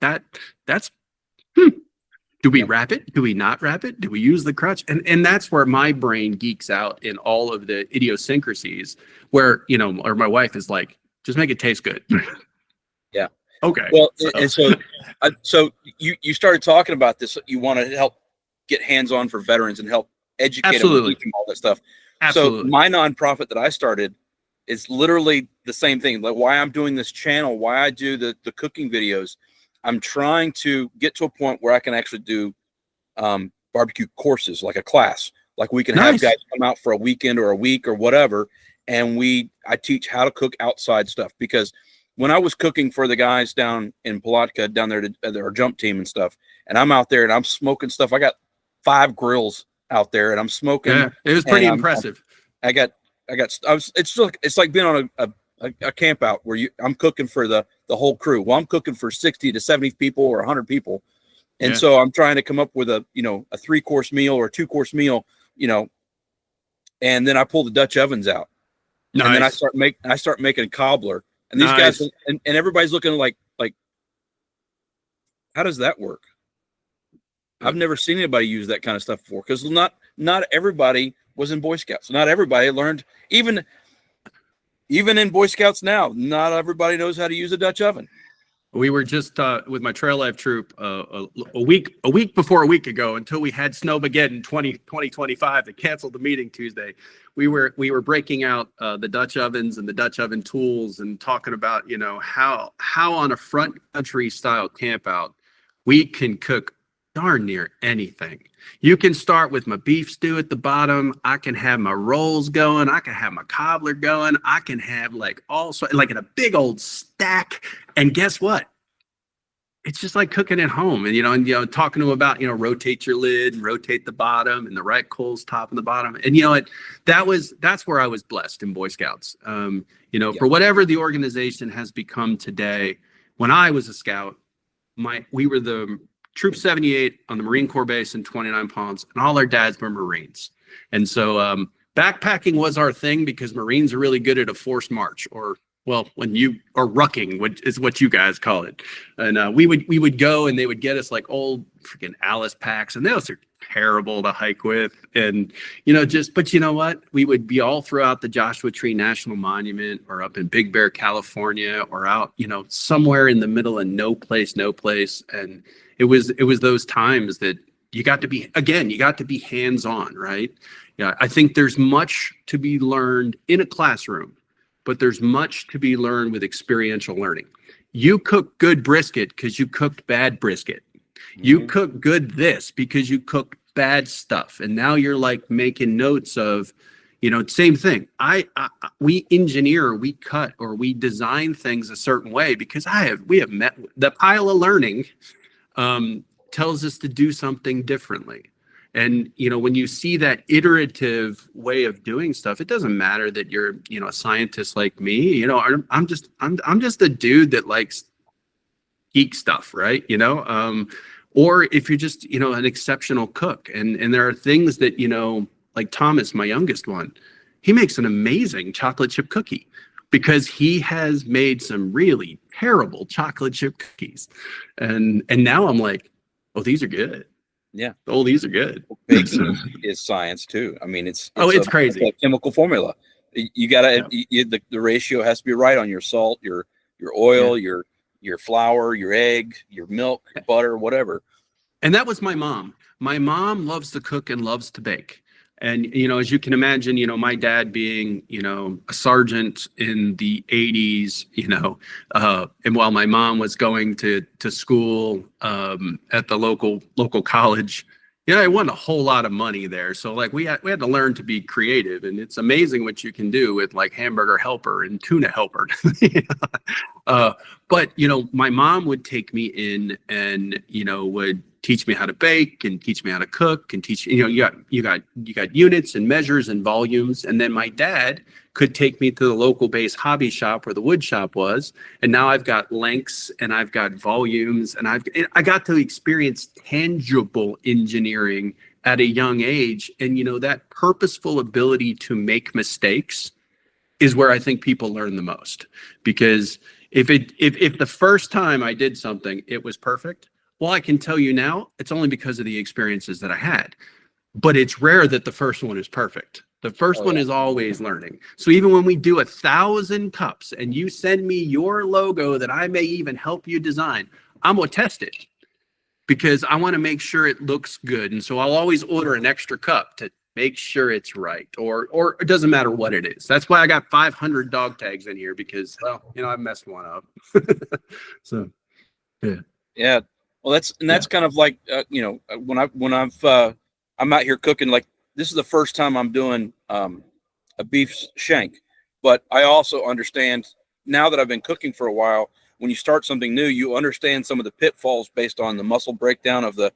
Do we wrap it? Do we not wrap it? Do we use the crutch? And that's where my brain geeks out in all of the idiosyncrasies where, or my wife is like, just make it taste good. Yeah. Okay. Well, so you started talking about this. You want to help get hands-on for veterans and help educate them and Absolutely. teach them all that stuff. Absolutely. So my nonprofit that I started is literally the same thing. Like why I'm doing this channel, why I do the cooking videos. I'm trying to get to a point where I can actually do barbecue courses, like a class. Like we can have Nice. guys come out for a weekend or a week or whatever, and I teach how to cook outside stuff. Because when I was cooking for the guys down in Palatka, down there to our jump team and stuff, and I'm out there and I'm smoking stuff. I got 5 grills out there and I'm smoking. Yeah, it was pretty impressive. It's like being on a camp out where I'm cooking for the whole crew. Well, I'm cooking for 60 to 70 people or 100 people. And so I'm trying to come up with a 3-course meal or a 2-course meal, and then I pull the Dutch ovens out. Nice. And then I start making a cobbler. And these guys and everybody's looking like, how does that work? I've never seen anybody use that kind of stuff before, because not everybody was in Boy Scouts. Not everybody learned, even in Boy Scouts now, not everybody knows how to use a Dutch oven. We were just with my trail life troop a week before a week ago, until we had Snowmageddon 2025 that canceled the meeting Tuesday. We were breaking out the Dutch ovens and the Dutch oven tools, and talking about how on a front country style camp out we can cook darn near anything. You can start with my beef stew at the bottom. I can have my rolls going. I can have my cobbler going. I can have like in a big old stack. And guess what? It's just like cooking at home, and talking to them about rotate your lid and rotate the bottom and the right coals top and the bottom. And that's where I was blessed in Boy Scouts. For whatever the organization has become today. When I was a scout, we were the Troop 78 on the Marine Corps base in 29 Palms, and all our dads were Marines. And so backpacking was our thing, because Marines are really good at a forced march, or rucking, which is what you guys call it. And we would go, and they would get us like old freaking Alice packs, and those are terrible to hike with. And but you know what? We would be all throughout the Joshua Tree National Monument, or up in Big Bear, California, or out somewhere in the middle of no place. And it was those times that you got to be hands-on, right? Yeah, I think there's much to be learned in a classroom, but there's much to be learned with experiential learning. You cook good brisket because you cooked bad brisket. Mm-hmm. You cook good this because you cooked bad stuff. And now you're like making notes of, same thing. We engineer, we cut, or we design things a certain way because we have met the pile of learning tells us to do something differently. And, when you see that iterative way of doing stuff, it doesn't matter that you're, a scientist like me. I'm just a dude that likes geek stuff, right? Or if you're just, an exceptional cook. And there are things that, like Thomas, my youngest one, he makes an amazing chocolate chip cookie because he has made some really terrible chocolate chip cookies. And now I'm like, oh, these are good. Yeah. Oh, these are good. Baking is science too. I mean, it's crazy. It's a chemical formula. You gotta the ratio has to be right on your salt, your oil, your flour, your egg, your milk, your butter, whatever. And that was my mom. My mom loves to cook and loves to bake. And, as you can imagine, my dad being, a sergeant in the 80s, and while my mom was going to school at the local college, it wasn't a whole lot of money there. So like we had to learn to be creative, and it's amazing what you can do with like hamburger helper and tuna helper. But, my mom would take me in and, would teach me how to bake and teach me how to cook and teach, you got units and measures and volumes. And then my dad could take me to the local base hobby shop where the wood shop was. And now I've got lengths and I've got volumes, and I got to experience tangible engineering at a young age. And, that purposeful ability to make mistakes is where I think people learn the most. Because if the first time I did something, it was perfect, well, I can tell you now, it's only because of the experiences that I had. But it's rare that the first one is perfect. The first one is always learning. So even when we do 1,000 cups and you send me your logo that I may even help you design, I'm going to test it because I want to make sure it looks good. And so I'll always order an extra cup to make sure it's right, or it doesn't matter what it is. That's why I got 500 dog tags in here, because, well, I messed one up. So yeah. Well, that's kind of like I'm out here cooking, like this is the first time I'm doing a beef shank, but I also understand now that I've been cooking for a while, when you start something new, you understand some of the pitfalls based on the muscle breakdown of the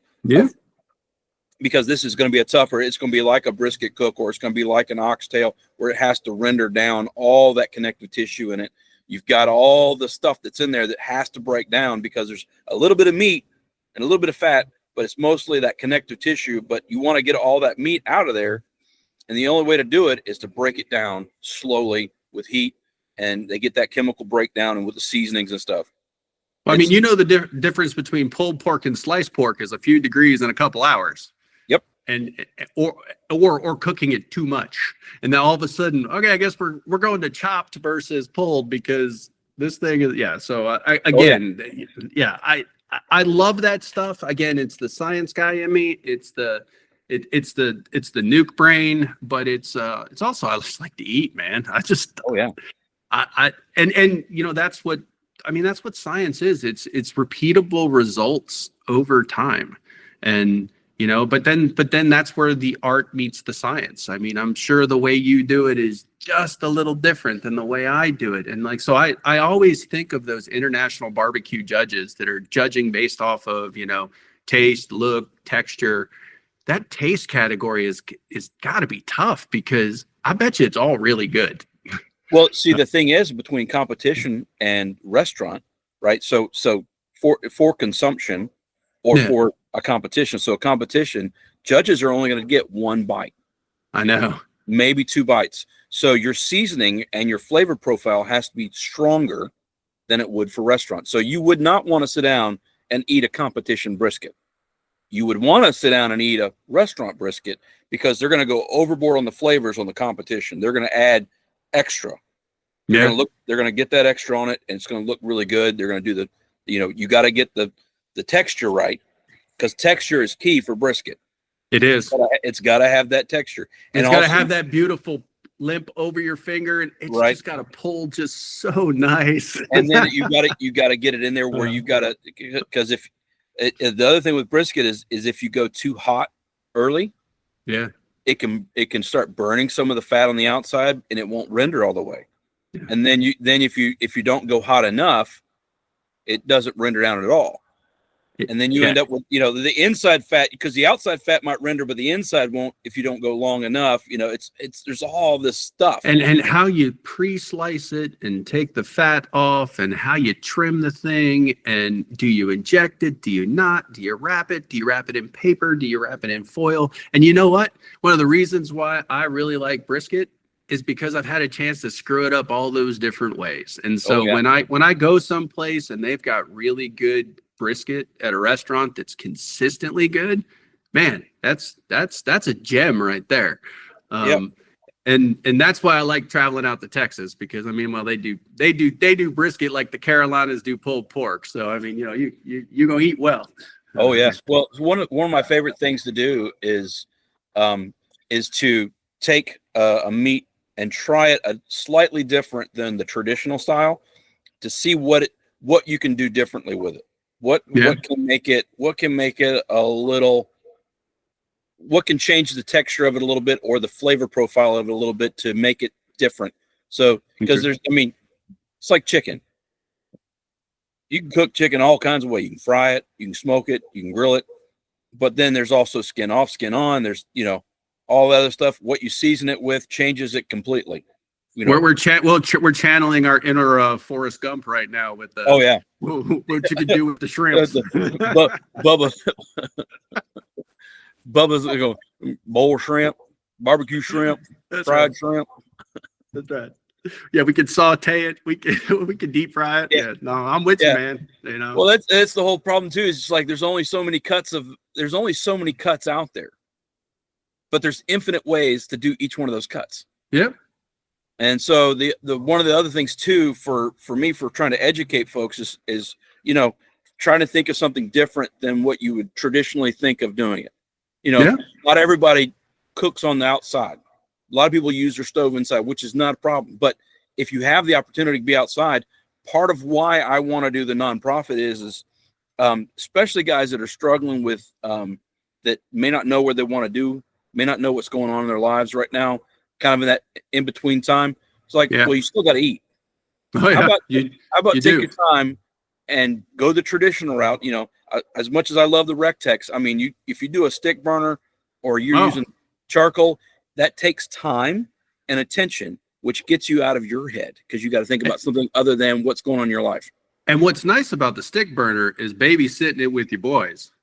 because this is going to be it's going to be like a brisket cook, or it's going to be like an oxtail where it has to render down all that connective tissue in it. You've got all the stuff that's in there that has to break down because there's a little bit of meat and a little bit of fat, but it's mostly that connective tissue. But you want to get all that meat out of there. And the only way to do it is to break it down slowly with heat, and they get that chemical breakdown and with the seasonings and stuff. Well, I mean, the difference between pulled pork and sliced pork is a few degrees in a couple hours. Yep. And or cooking it too much, and then all of a sudden, okay, I guess we're going to chopped versus pulled because this thing is So I love that stuff. Again, it's the science guy in me. It's the nuke brain, but it's also, I just like to eat, man. I just that's what science is. It's repeatable results over time, and but then that's where the art meets the science. I mean, I'm sure the way you do it is just a little different than the way I do it. And so I always think of those international barbecue judges that are judging based off of, taste, look, texture. That taste category is got to be tough, because I bet you it's all really good. Well, see, the thing is, between competition and restaurant, right? So for consumption or for a competition. So a competition, judges are only going to get one bite. I know. Maybe 2 bites. So your seasoning and your flavor profile has to be stronger than it would for restaurants. So you would not want to sit down and eat a competition brisket. You would want to sit down and eat a restaurant brisket, because they're going to go overboard on the flavors on the competition. They're going to add extra. They're going to get that extra on it, and it's going to look really good. They're going to do you got to get the texture right, because texture is key for brisket. It is. It's got to have that texture. And it's got to have that beautiful limp over your finger, and it's just got to pull just so nice. And then you got to get it in there where you've got to, because if the other thing with brisket is if you go too hot early, it can start burning some of the fat on the outside, and it won't render all the way. Yeah. And then if you don't go hot enough, it doesn't render down at all. And then you end up with, the inside fat, because the outside fat might render, but the inside won't if you don't go long enough. There's all this stuff. And how you pre-slice it and take the fat off, and how you trim the thing, and do you inject it? Do you not? Do you wrap it? Do you wrap it in paper? Do you wrap it in foil? And you know what? One of the reasons why I really like brisket is because I've had a chance to screw it up all those different ways. And so when I go someplace and they've got really good brisket at a restaurant that's consistently good, man, that's a gem right there. And that's why I like traveling out to Texas, because they do brisket like the Carolinas do pulled pork. So I mean, you're gonna eat well. Oh yes. Well, one of my favorite things to do is to take a meat and try it a slightly different than the traditional style, to see what you can do differently with it. What can make it a little, what can change the texture of it a little bit, or the flavor profile of it a little bit, to make it different. So, because it's like chicken. You can cook chicken all kinds of ways. You can fry it, you can smoke it, you can grill it, but then there's also skin off, skin on. There's, all the other stuff. What you season it with changes it completely. We're channeling our inner Forrest Gump right now with the what you can do with the shrimps. Bubba's going bowl shrimp, barbecue shrimp, fried shrimp. That's right. Yeah, we could saute it. We could deep fry it. Yeah. No, I'm with you, man. Well, that's the whole problem too. Is it's like there's only so many cuts out there, but there's infinite ways to do each one of those cuts. Yep. And so the one of the other things too for me, for trying to educate folks is trying to think of something different than what you would traditionally think of doing it. Not everybody cooks on the outside. A lot of people use their stove inside, which is not a problem. But if you have the opportunity to be outside, part of why I want to do the nonprofit is especially guys that are struggling with that may not know where they want to do, may not know what's going on in their lives right now, kind of in that in between time. It's like, well, you still got to eat. Oh, yeah. How about take your time and go the traditional route? You know, as much as I love the Rectex, I mean, if you do a stick burner or you're using charcoal, that takes time and attention, which gets you out of your head because you got to think about something other than what's going on in your life. And what's nice about the stick burner is babysitting it with your boys.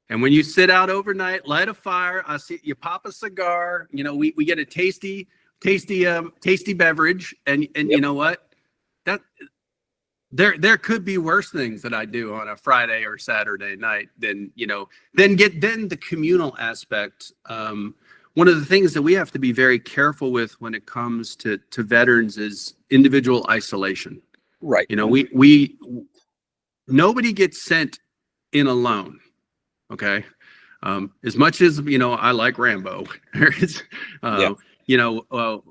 And when you sit out overnight, light a fire, I see you pop a cigar, you know, we get a tasty beverage. And you know what? That there could be worse things that I do on a Friday or Saturday night than, you know, then the communal aspect. One of the things that we have to be very careful with when it comes to veterans is individual isolation. Right. You know, we nobody gets sent in alone. Okay. As much as, you know, I like Rambo, you know,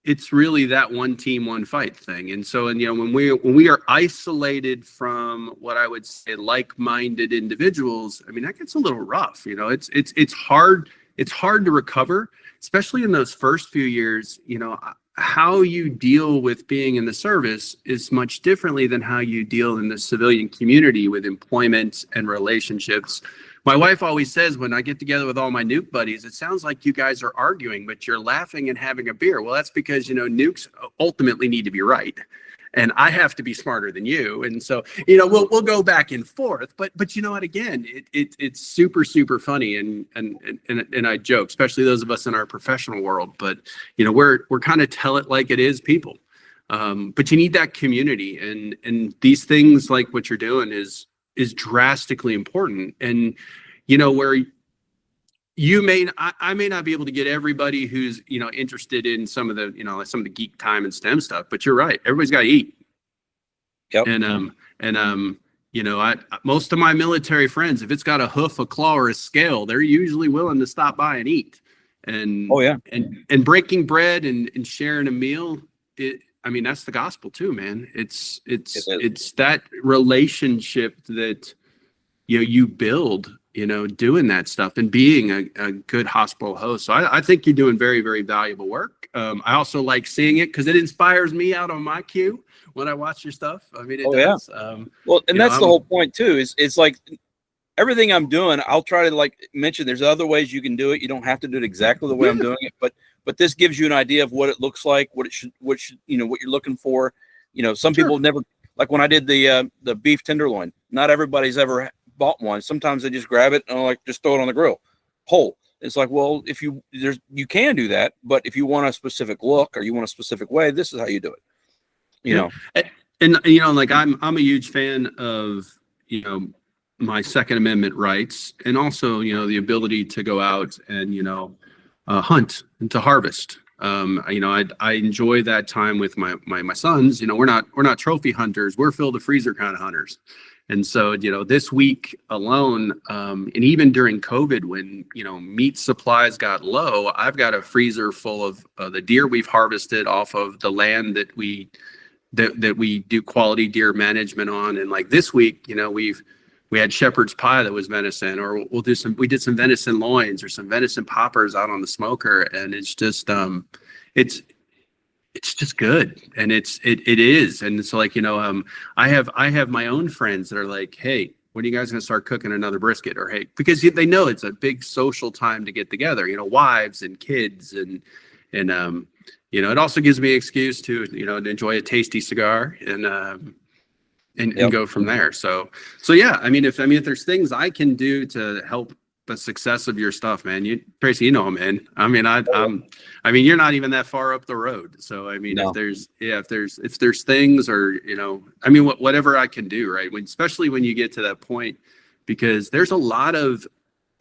it's really that one team, one fight thing. And so, and, you know, when we are isolated from what I would say like-minded individuals, I mean, that gets a little rough, you know, it's hard. It's hard to recover, especially in those first few years. You know, how you deal with being in the service is much differently than how you deal in the civilian community with employment and relationships. My wife always says when I get together with all my nuke buddies, it sounds like you guys are arguing, but you're laughing and having a beer. Well, that's because, you know, nukes ultimately need to be right. And I have to be smarter than you. And so, you know, we'll go back and forth, but you know what, again, it's super, super funny. And I joke, especially those of us in our professional world, but you know, we're kind of tell it like it is people. But you need that community, and these things like what you're doing is drastically important. And, you know, where I may not be able to get everybody who's, you know, interested in some of the, you know, some of the geek time and STEM stuff, but you're right. Everybody's got to eat. Yep. And you know, most of my military friends, if it's got a hoof, a claw, or a scale, they're usually willing to stop by and eat. And and breaking bread and sharing a meal, I mean, that's the gospel too, man. It's that relationship that, you know, you build, you know, doing that stuff and being a good hospital host. So I think you're doing very, very valuable work. I also like seeing it because it inspires me out on my queue when I watch your stuff. I mean, it does. Well, and that's the whole point too, is it's like everything I'm doing, I'll try to like mention there's other ways you can do it. You don't have to do it exactly the way I'm doing it, but this gives you an idea of what it looks like, what should, you know, what you're looking for. You know, some people never, like when I did the beef tenderloin, not everybody's ever bought one. Sometimes they just grab it and like just throw it on the grill whole. It's like, well, if you can do that, but if you want a specific look or you want a specific way, this is how you do it. You know, and you know, like I'm a huge fan of, you know, my Second Amendment rights, and also, you know, the ability to go out and, you know, hunt and to harvest. You know, I enjoy that time with my sons. You know, we're not trophy hunters. We're fill the freezer kind of hunters. And so, you know, this week alone, and even during COVID, when, you know, meat supplies got low, I've got a freezer full of the deer we've harvested off of the land that we do quality deer management on. And like this week, you know, we had shepherd's pie that was venison, or we did some venison loins or some venison poppers out on the smoker. And it's just, it's just good. And it is. And it's like, you know, I have my own friends that are like, hey, when are you guys going to start cooking another brisket? Or, hey, because they know it's a big social time to get together, you know, wives and kids. And you know, it also gives me an excuse to, you know, to enjoy a tasty cigar and go from there. So yeah, I mean, if there's things I can do to help the success of your stuff, man, Tracy, you know, man. I mean, I mean, you're not even that far up the road. So I mean, if there's things, or, you know, I mean, whatever I can do, right? Especially when you get to that point, because there's a lot of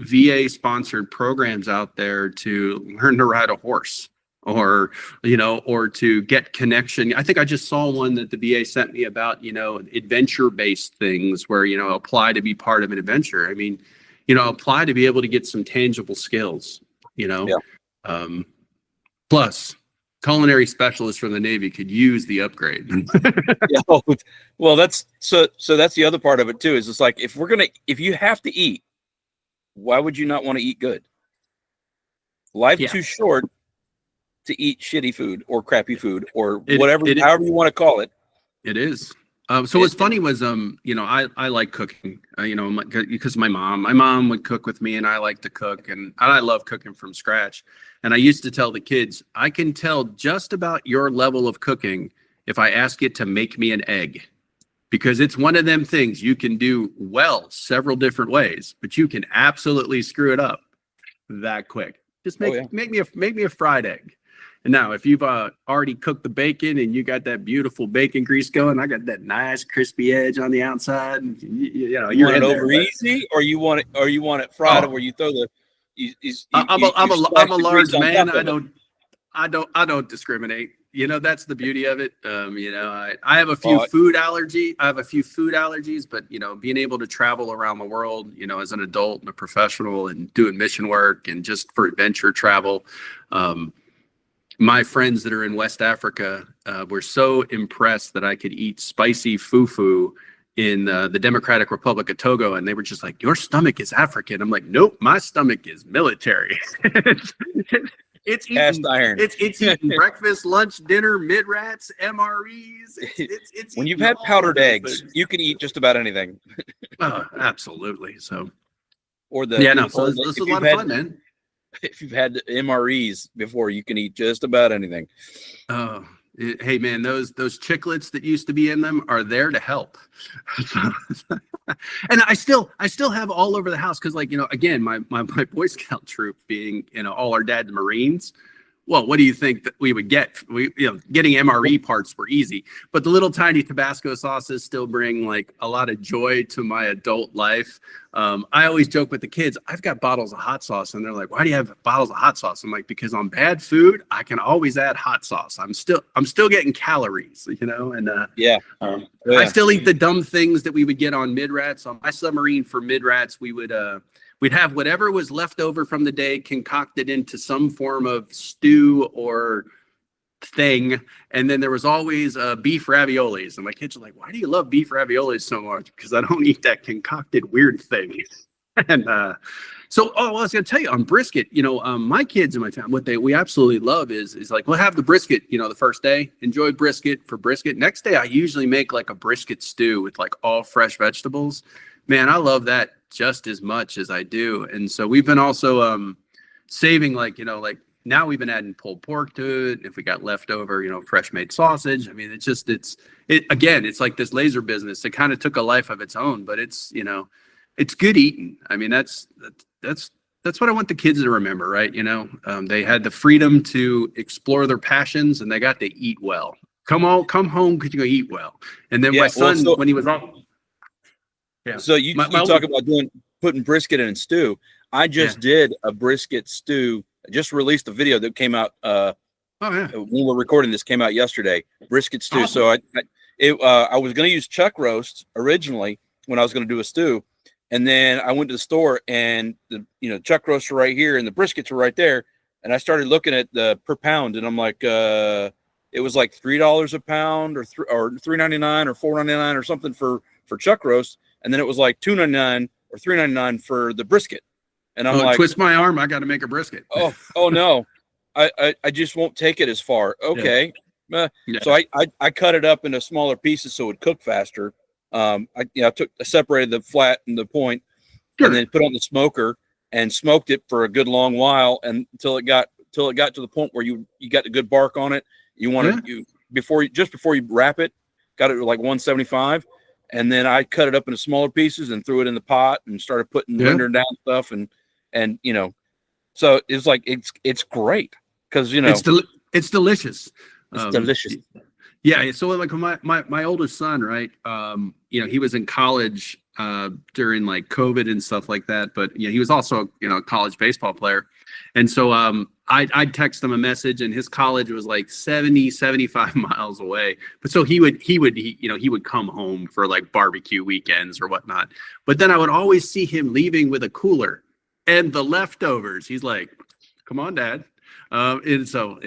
VA sponsored programs out there to learn to ride a horse, or, you know, or to get connection. I think I just saw one that the VA sent me about, you know, adventure-based things where, you know, apply to be part of an adventure. I mean, you know, apply to be able to get some tangible skills. you know. Yeah. Plus, culinary specialists from the Navy could use the upgrade. Yeah, well, that's so that's the other part of it too, is it's like, if you have to eat, why would you not want to eat good? Life's Yeah. too short to eat shitty food or crappy food or It- whatever, it- however you want to call it. It is. So what's funny was, you know, I like cooking, you know, because my mom would cook with me, and I like to cook, and I love cooking from scratch. And I used to tell the kids, I can tell just about your level of cooking if I ask you to make me an egg, because it's one of them things you can do well several different ways, but you can absolutely screw it up that quick. Just make me a fried egg. And now, if you've already cooked the bacon and you got that beautiful bacon grease going, I got that nice crispy edge on the outside. And you know, You want it over easy, or you want it fried, where you throw the. I'm a large man. I don't discriminate. You know, that's the beauty of it. You know, I have a few food allergies, but you know, being able to travel around the world, you know, as an adult and a professional and doing mission work and just for adventure travel, my friends that are in West Africa were so impressed that I could eat spicy fufu in the Democratic Republic of Togo, and they were just like, "Your stomach is African." I'm like, "Nope, my stomach is military." It's eating cast iron. It's eating breakfast, lunch, dinner, mid-rats, MREs. It's when you've had powdered eggs, you can eat just about anything. Oh, absolutely. So, or the So this is a lot of fun, man. If you've had MREs before, you can eat just about anything. Oh, hey man, those chiclets that used to be in them are there to help. And I still have all over the house, because, like, you know, again, my Boy Scout troop being, you know, all our dad's Marines. Well, what do you think that we would get? Getting MRE parts were easy, but the little tiny Tabasco sauces still bring like a lot of joy to my adult life. I always joke with the kids, I've got bottles of hot sauce, and they're like, "Why do you have bottles of hot sauce?" I'm like, "Because on bad food, I can always add hot sauce. I'm still getting calories, you know." And I still eat the dumb things that we would get on mid-rats. On my submarine for mid-rats, we'd have whatever was left over from the day concocted into some form of stew or thing. And then there was always beef raviolis. And my kids are like, "Why do you love beef raviolis so much?" Because I don't eat that concocted weird thing. And I was going to tell you on brisket, you know, my kids and my family, we absolutely love is like, we'll have the brisket, you know, the first day, enjoy brisket for brisket. Next day, I usually make like a brisket stew with like all fresh vegetables. Man, I love that just as much as I do. And so we've been also saving, like, you know, like now we've been adding pulled pork to it. If we got leftover, you know, fresh made sausage. I mean, it's like this laser business. It kind of took a life of its own, but it's, you know, it's good eating. I mean, that's what I want the kids to remember, right? You know, they had the freedom to explore their passions, and they got to eat well. Come home because you're gonna eat well. And then my son, when he was on. Yeah. So you talk about putting brisket in stew. I just did a brisket stew. I just released a video that came out. When we're recording this, came out yesterday. Brisket stew. Awesome. So I was going to use chuck roast originally when I was going to do a stew, and then I went to the store, and the chuck roasts are right here and the briskets are right there, and I started looking at the per pound, and I'm like, it was like $3 a pound or $3.99 or $4.99 or something for chuck roast. And then it was like $2.99 or $3.99 for the brisket. And I'm like, twist my arm, I got to make a brisket. Oh no, I just won't take it as far. Okay. Yeah. So I cut it up into smaller pieces so it would cook faster. I separated the flat and the point, and then put on the smoker and smoked it for a good long while, and until it got to the point where you got the good bark on it. You want before you wrap it, got it at like 175. And then I cut it up into smaller pieces and threw it in the pot and started putting rendering down stuff, and you know, so it's like it's great because it's delicious. It's delicious. Yeah. So like my oldest son, right? You know, he was in college during like COVID and stuff like that, but you know, he was also, you know, a college baseball player. And so I'd text him a message, and his college was like 75 miles away. But so he would come home for like barbecue weekends or whatnot. But then I would always see him leaving with a cooler and the leftovers. He's like, Come on, Dad. And so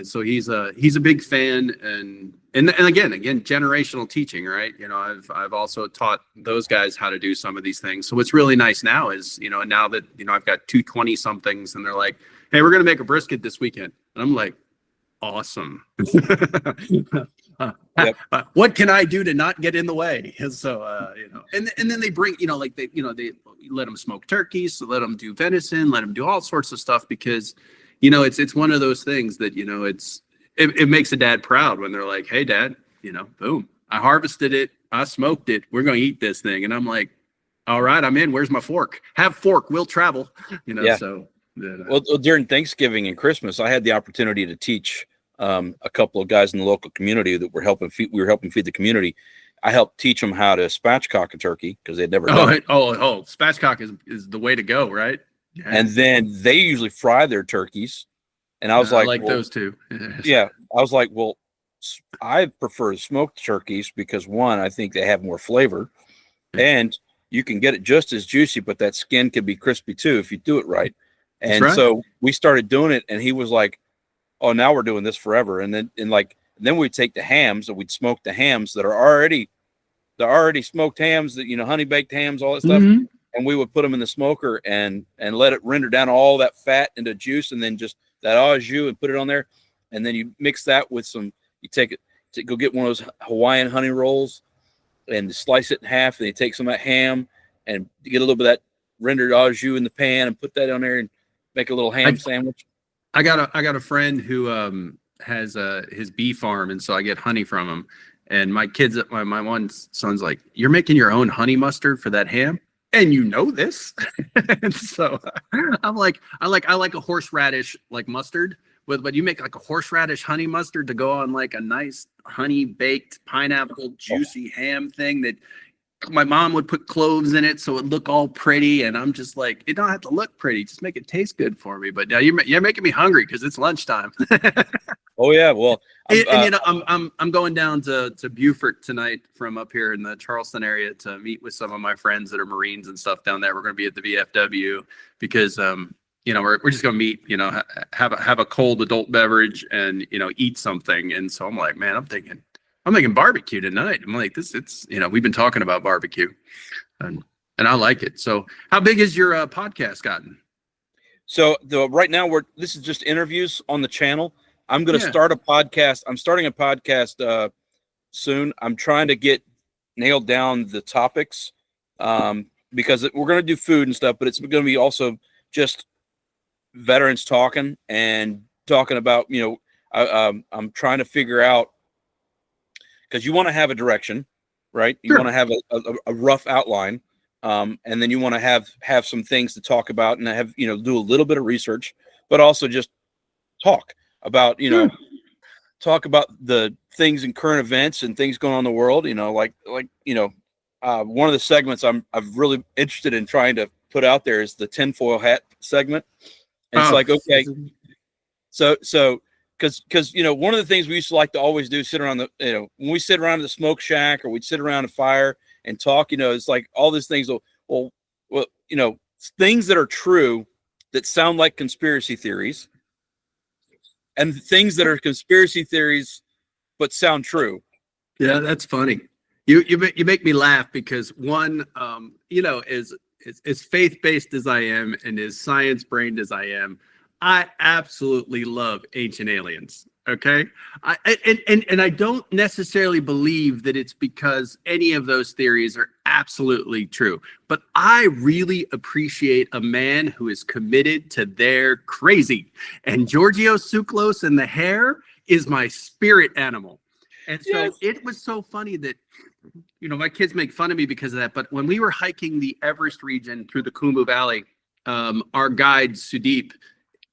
so he's a big fan, and again, generational teaching, right? I've also taught those guys how to do some of these things. So what's really nice now is, now that I've got 220 somethings, and they're like, hey, we're gonna make a brisket this weekend, and I'm like, awesome. Yep. What can I do to not get in the way? And so and then they bring, they let them smoke turkeys, let them do venison, let them do all sorts of stuff, because it's one of those things that it makes a dad proud when they're like, hey, Dad, boom, I harvested it, I smoked it, we're going to eat this thing. And I'm like, all right, I'm in. Where's my fork? Have fork, we'll travel. Yeah. So well, during Thanksgiving and Christmas, I had the opportunity to teach a couple of guys in the local community that were helping feed the community. I helped teach them how to spatchcock a turkey because they'd never done it. Spatchcock is the way to go, right? Yeah. And then they usually fry their turkeys. And I was like, I like those too. Yeah. I was like, well, I prefer smoked turkeys because, one, I think they have more flavor, and you can get it just as juicy, but that skin can be crispy too if you do it right. And right. So we started doing it, and he was like, oh, now we're doing this forever. And then we'd take the hams, and we'd smoke the hams that are already smoked hams, that, honey baked hams, all that stuff. Mm-hmm. And we would put them in the smoker and let it render down all that fat into juice, and then just that au jus, and put it on there. And then you mix that with you take it to go get one of those Hawaiian honey rolls and slice it in half. And you take some of that ham and get a little bit of that rendered au jus in the pan and put that on there and make a little ham sandwich. I got a friend who has his bee farm, and so I get honey from him. And my one son's like, "You're making your own honey mustard for that ham, and this?" And so I'm like, I like a horseradish like mustard, but you make like a horseradish honey mustard to go on like a nice honey baked pineapple juicy ham thing that my mom would put cloves in it so it look all pretty. And I'm just like, it don't have to look pretty, just make it taste good for me. But now you're making me hungry because it's lunchtime. Oh yeah, well, I'm going down to Beaufort tonight from up here in the Charleston area to meet with some of my friends that are Marines and stuff down there. We're going to be at the VFW because we're just going to meet, have a cold adult beverage and eat something. And so I'm like, man, I'm thinking barbecue tonight. I'm like, we've been talking about barbecue, and I like it. So how big has your podcast gotten? So right now this is just interviews on the channel. I'm going to start a podcast. I'm starting a podcast soon. I'm trying to get nailed down the topics because we're going to do food and stuff, but it's going to be also just veterans talking about, I'm trying to figure out, because you want to have a direction, right? You want to have a rough outline, and then you want to have some things to talk about and have, do a little bit of research, but also just talk about, talk about the things in current events and things going on in the world, one of the segments I'm really interested in trying to put out there is the tinfoil hat segment. And it's like, okay, so because one of the things we used to like to always do, sit around when we sit around the smoke shack or we'd sit around a fire and talk, it's like all these things things that are true that sound like conspiracy theories, and things that are conspiracy theories but sound true. Yeah, that's funny. You make me laugh because one, as faith-based as I am and as science-brained as I am, I absolutely love Ancient Aliens. Okay. And I don't necessarily believe that it's because any of those theories are absolutely true, but I really appreciate a man who is committed to their crazy. And Giorgio Tsoukalos and the hair is my spirit animal. And so It was so funny that, my kids make fun of me because of that. But when we were hiking the Everest region through the Khumbu Valley, our guide, Sudeep,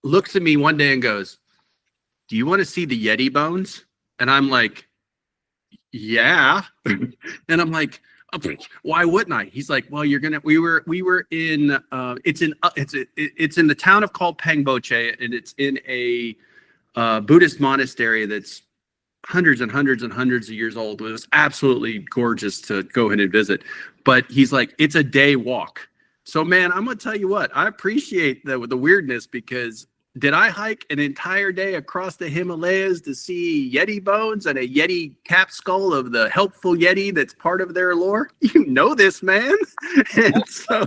looks at me one day and goes, "Do you want to see the Yeti bones?" And I'm like, "Yeah." And I'm like, "Why wouldn't I?" He's like, "Well, we were in, it's in the town of called Pangboche, and it's in a Buddhist monastery that's hundreds and hundreds and hundreds of years old. It was absolutely gorgeous to go ahead and visit. But he's like, it's a day walk. So, man, I'm going to tell you what, I appreciate the weirdness because did I hike an entire day across the Himalayas to see Yeti bones and a Yeti cap skull of the helpful Yeti that's part of their lore? You know this, man. And so,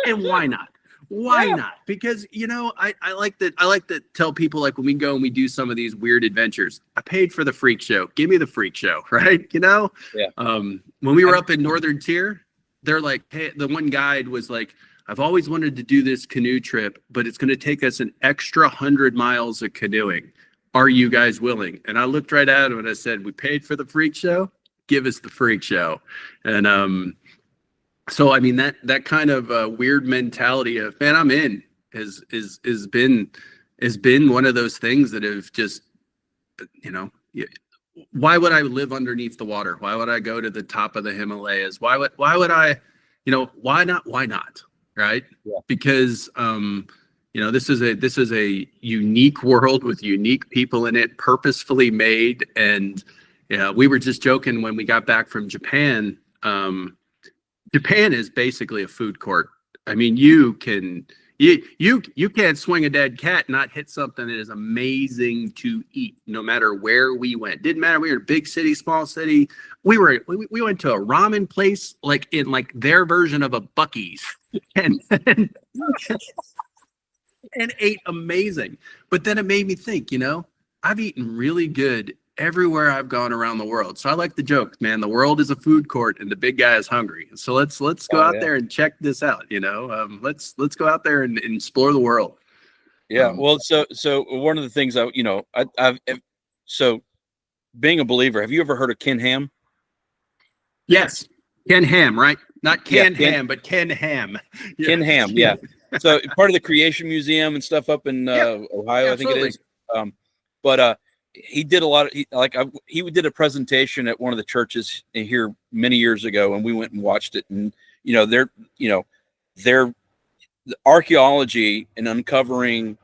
and why not? Why not? Because I like to tell people, like, when we go and we do some of these weird adventures, I paid for the freak show. Give me the freak show, right? Yeah. When we were up in Northern Tier, they're like, hey, the one guide was like, I've always wanted to do this canoe trip, but it's going to take us an extra 100 miles of canoeing. Are you guys willing? And I looked right at him and I said, we paid for the freak show. Give us the freak show. And so I mean that kind of weird mentality of, man, I'm in has been one of those things that have just, why would I live underneath the water? Why would I go to the top of the Himalayas? Why would I, why not? Why not? Right? Yeah. Because this is a unique world with unique people in it, purposefully made. And we were just joking when we got back from Japan. Japan is basically a food court. I mean, you can't swing a dead cat and not hit something that is amazing to eat, no matter where we went. Didn't matter. We were in a big city, small city. We went to a ramen place, like in like their version of a Buc-ee's, and ate amazing. But then it made me think, I've eaten really good everywhere I've gone around the world. So I like the joke, man, the world is a food court and the big guy is hungry. So let's go out there and check this out. Let's go out there and explore the world. Yeah. Well, so one of the things so being a believer, have you ever heard of Ken Ham? Yes. Ken Ham, right? Not Ken Ham, but Ken Ham. Yes. Ken Ham. Yeah. So part of the Creation Museum and stuff up in Ohio, absolutely. I think it is. But he did a lot of he did a presentation at one of the churches here many years ago, and we went and watched it. And their archaeology and uncovering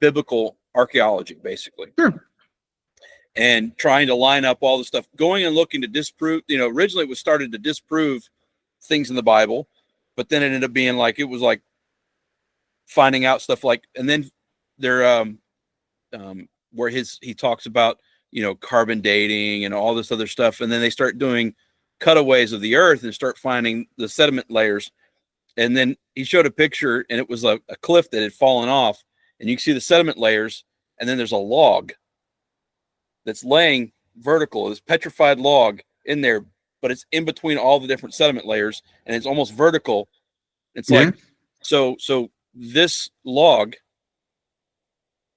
biblical archaeology, basically. Sure. And trying to line up all the stuff, going and looking to disprove. Originally it was started to disprove things in the Bible, but then it ended up being like, it was like finding out stuff like, and then they're where he talks about carbon dating and all this other stuff, and then they start doing cutaways of the earth and start finding the sediment layers. And then he showed a picture, and it was a cliff that had fallen off, and you can see the sediment layers, and then there's a log that's laying vertical, this petrified log in there, but it's in between all the different sediment layers, and it's almost vertical. It's like, so this log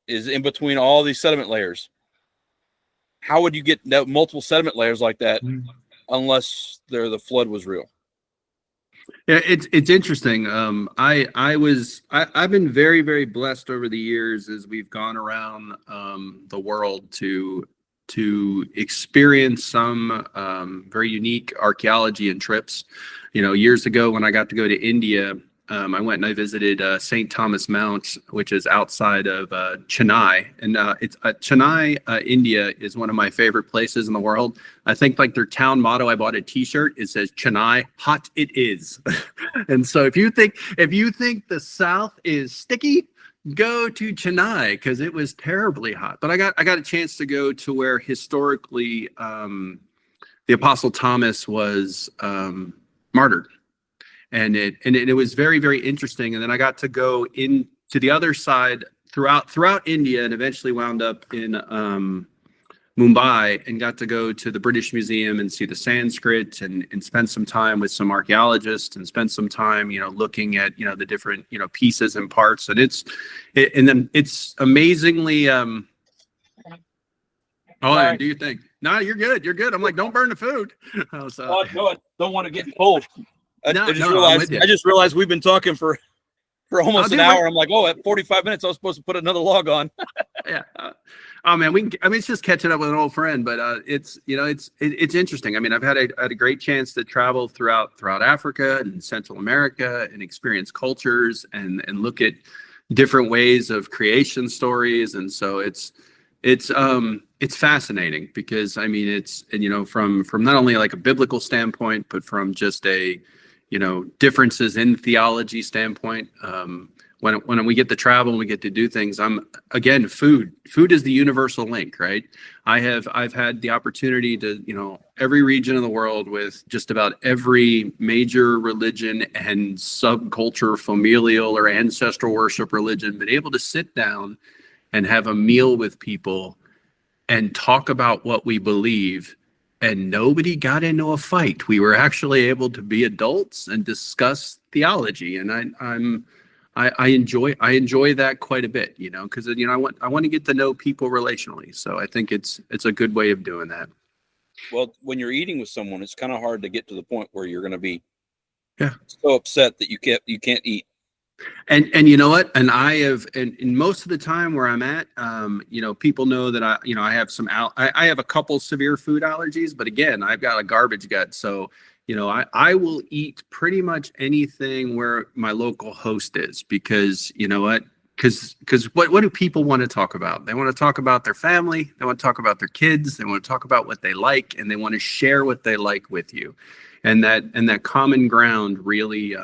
is in between all these sediment layers. How would you get multiple sediment layers like that unless the flood was real? Yeah, it's interesting. I've been very, very blessed over the years as we've gone around the world to experience some very unique archaeology and trips. Years ago when I got to go to India, I went and I visited St. Thomas Mount, which is outside of Chennai. And it's Chennai, India is one of my favorite places in the world. I think like their town motto, I bought a t-shirt. It says, Chennai, hot it is. And so if you think the South is sticky, go to Chennai, because it was terribly hot. But I got a chance to go to where historically the Apostle Thomas was martyred. And it was very, very interesting. And then I got to go into the other side throughout India, and eventually wound up in Mumbai, and got to go to the British Museum and see the Sanskrit, and spend some time with some archaeologists, and spend some time, looking at, the different, pieces and parts. And then it's amazingly, do you think? No, you're good. You're good. I'm like, don't burn the food. So, don't want to get cold. I just realized we've been talking for almost an hour. I'm like, at 45 minutes, I was supposed to put another log on. Yeah. Oh man, it's just catching up with an old friend, but it's interesting. I mean, I've had a great chance to travel throughout Africa and Central America, and experience cultures and look at different ways of creation stories. And so it's fascinating, because I mean, it's, from not only like a biblical standpoint, but from just a differences in theology standpoint. when we get to travel and we get to do things, again, food is the universal link, right? I've had the opportunity to, every region of the world with just about every major religion and subculture, familial or ancestral worship religion, been able to sit down and have a meal with people and talk about what we believe, and nobody got into a fight. We were actually able to be adults and discuss theology, and I enjoy that quite a bit, because I want to get to know people relationally. So I think it's a good way of doing that. Well, when you're eating with someone, it's kind of hard to get to the point where you're going to be so upset that you can't eat. And you know what? And I have, and most of the time where I'm at, people know that I have I have a couple severe food allergies, but again, I've got a garbage gut. So, I will eat pretty much anything where my local host is, because you know what? Because what do people want to talk about? They want to talk about their family. They want to talk about their kids. They want to talk about what they like, and they want to share what they like with you. And that common ground really,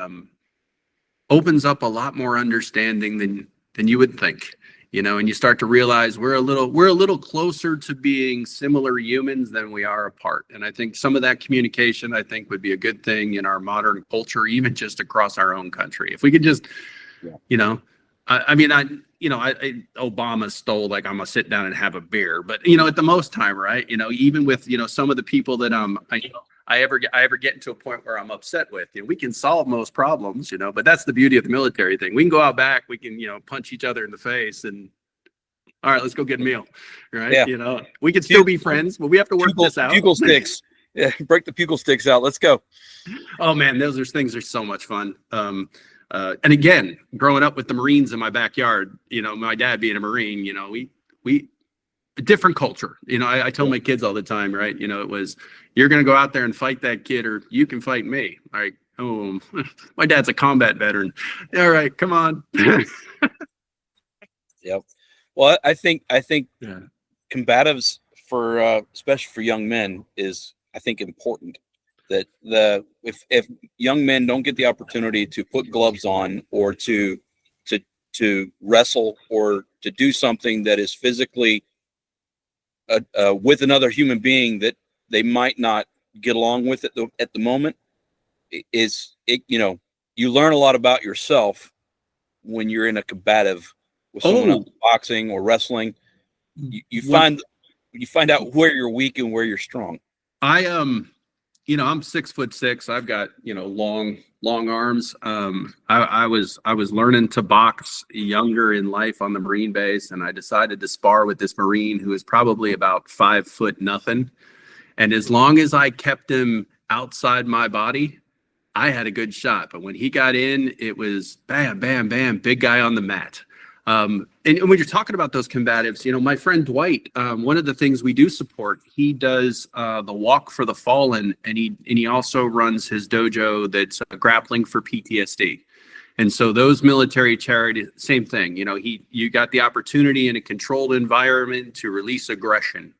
opens up a lot more understanding than you would think, and you start to realize we're a little closer to being similar humans than we are apart. And I think some of that communication, I think, would be a good thing in our modern culture, even just across our own country. If we could just, Obama stole, like, I'm gonna sit down and have a beer, but at the most time, right? Even with some of the people that I ever get into a point where I'm upset with, we can solve most problems, but that's the beauty of the military thing. We can go out back, we can, punch each other in the face, and all right, let's go get a meal, right? Yeah. We can still be friends, but we have to work this out. Bugle sticks. Yeah, break the bugle sticks out. Let's go. Oh man, those things are so much fun. And again, growing up with the Marines in my backyard, my dad being a Marine, we a different culture. I tell my kids all the time, right? It was, you're going to go out there and fight that kid, or you can fight me. Like, oh, my dad's a combat veteran. All right, come on. Yep. Well, I think combatives for especially for young men is, I think, important. That if young men don't get the opportunity to put gloves on, or to wrestle, or to do something that is physically with another human being that they might not get along with at the moment, you learn a lot about yourself when you're in a combative with someone else, boxing or wrestling. You find out where you're weak and where you're strong. I'm 6'6". I've got, long arms. I was learning to box younger in life on the Marine base, and I decided to spar with this Marine who is probably about 5 foot nothing. And as long as I kept him outside my body, I had a good shot. But when he got in, it was bam, bam, bam, big guy on the mat. And when you're talking about those combatives, my friend Dwight, one of the things we do support, he does the Walk for the Fallen, and he also runs his dojo that's grappling for PTSD. And so those military charities, same thing. You got the opportunity in a controlled environment to release aggression,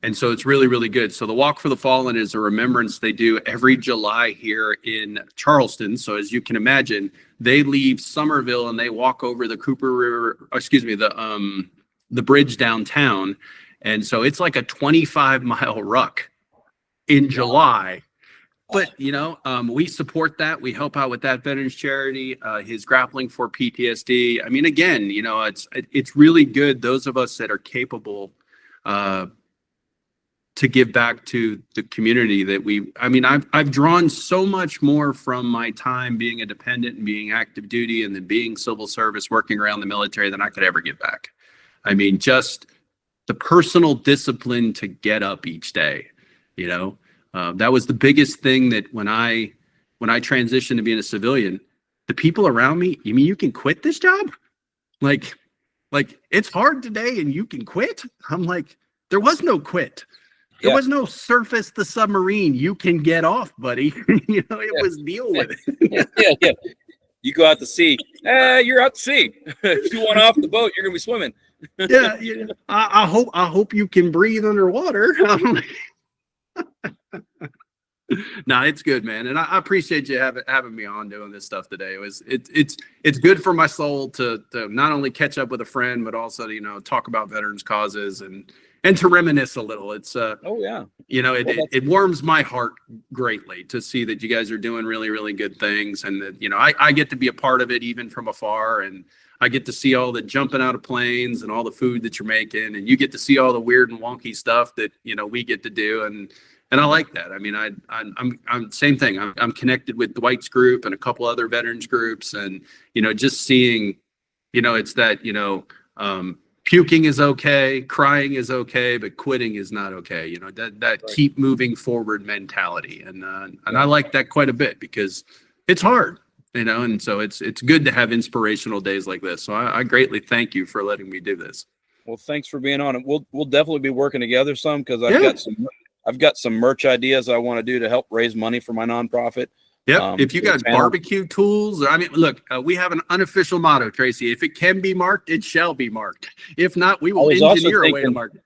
and so it's really, really good. So the Walk for the Fallen is a remembrance they do every July here in Charleston. So as you can imagine, they leave Somerville and they walk over the Cooper River, the bridge downtown. And so it's like a 25-mile ruck in July. But, we support that. We help out with that veterans charity, his grappling for PTSD. I mean, again, it's really good. Those of us that are capable to give back to the community that I've drawn so much more from my time being a dependent and being active duty and then being civil service, working around the military, than I could ever give back. I mean, just the personal discipline to get up each day, that was the biggest thing. That when I transitioned to being a civilian, the people around me, you mean you can quit this job? Like it's hard today and you can quit? I'm like, there was no quit. There was no surface the submarine. You can get off, buddy. It was deal with it. Yeah. You go out to sea. You're out to sea. If you want off the boat, you're gonna be swimming. Yeah. I hope you can breathe underwater. No, it's good, man, and I appreciate you having me on doing this stuff today. It's good for my soul to not only catch up with a friend, but also to talk about veterans causes and to reminisce a little. It's Oh yeah. It warms my heart greatly to see that you guys are doing really, really good things, and that I get to be a part of it even from afar, and I get to see all the jumping out of planes and all the food that you're making, and you get to see all the weird and wonky stuff that we get to do, and I like that. I mean, I'm same thing. I'm connected with Dwight's group and a couple other veterans groups, and just seeing, it's that puking is okay, crying is okay, but quitting is not okay. That Right. keep moving forward mentality, and I like that quite a bit because it's hard, and so it's good to have inspirational days like this. So I greatly thank you for letting me do this. Well, thanks for being on it. We'll definitely be working together some, because Yeah. I've got some merch ideas I want to do to help raise money for my nonprofit. Yep. If you got barbecue tools, look, we have an unofficial motto, Tracy. If it can be marked, it shall be marked. If not, we will was also engineer a way to thinking- mark it.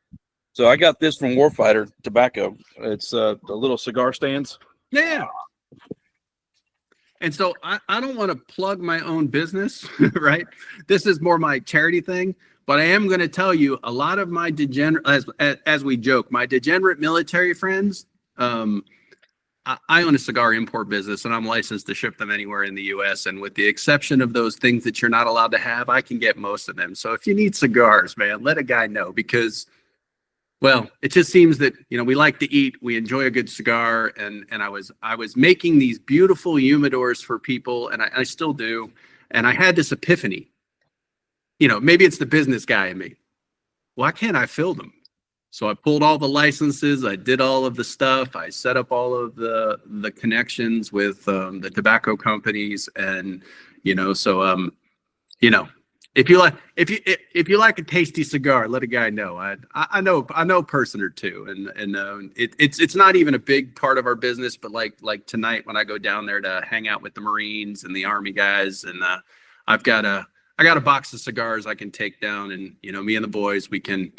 So I got this from Warfighter Tobacco. It's the little cigar stands. Yeah. And so I don't want to plug my own business, right? This is more my charity thing, but I am going to tell you a lot of my degenerate, as we joke, my degenerate military friends, I own a cigar import business, and I'm licensed to ship them anywhere in the U.S. And with the exception of those things that you're not allowed to have, I can get most of them. So if you need cigars, man, let a guy know, because, well, it just seems that we like to eat, we enjoy a good cigar, and I was making these beautiful humidors for people, and I still do, and I had this epiphany. Maybe it's the business guy in me. Why can't I fill them? So I pulled all the licenses, I did all of the stuff, I set up all of the connections with the tobacco companies, and if you like a tasty cigar, let a guy know. I know a person or two, and it's not even a big part of our business, but like tonight when I go down there to hang out with the Marines and the Army guys, and I got a box of cigars I can take down, and me and the boys, we can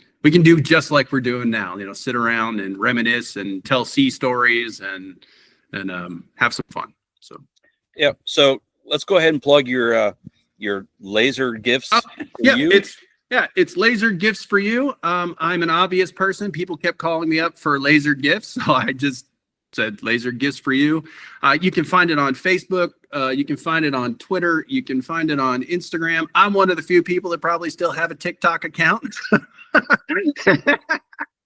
do just like we're doing now, sit around and reminisce and tell sea stories and have some fun. So Yeah. So let's go ahead and plug your laser gifts. For yeah, you. it's laser gifts for you. I'm an obvious person. People kept calling me up for laser gifts, so I just said laser gifts for you. You can find it on Facebook. You can find it on Twitter. You can find it on Instagram. I'm one of the few people that probably still have a TikTok account.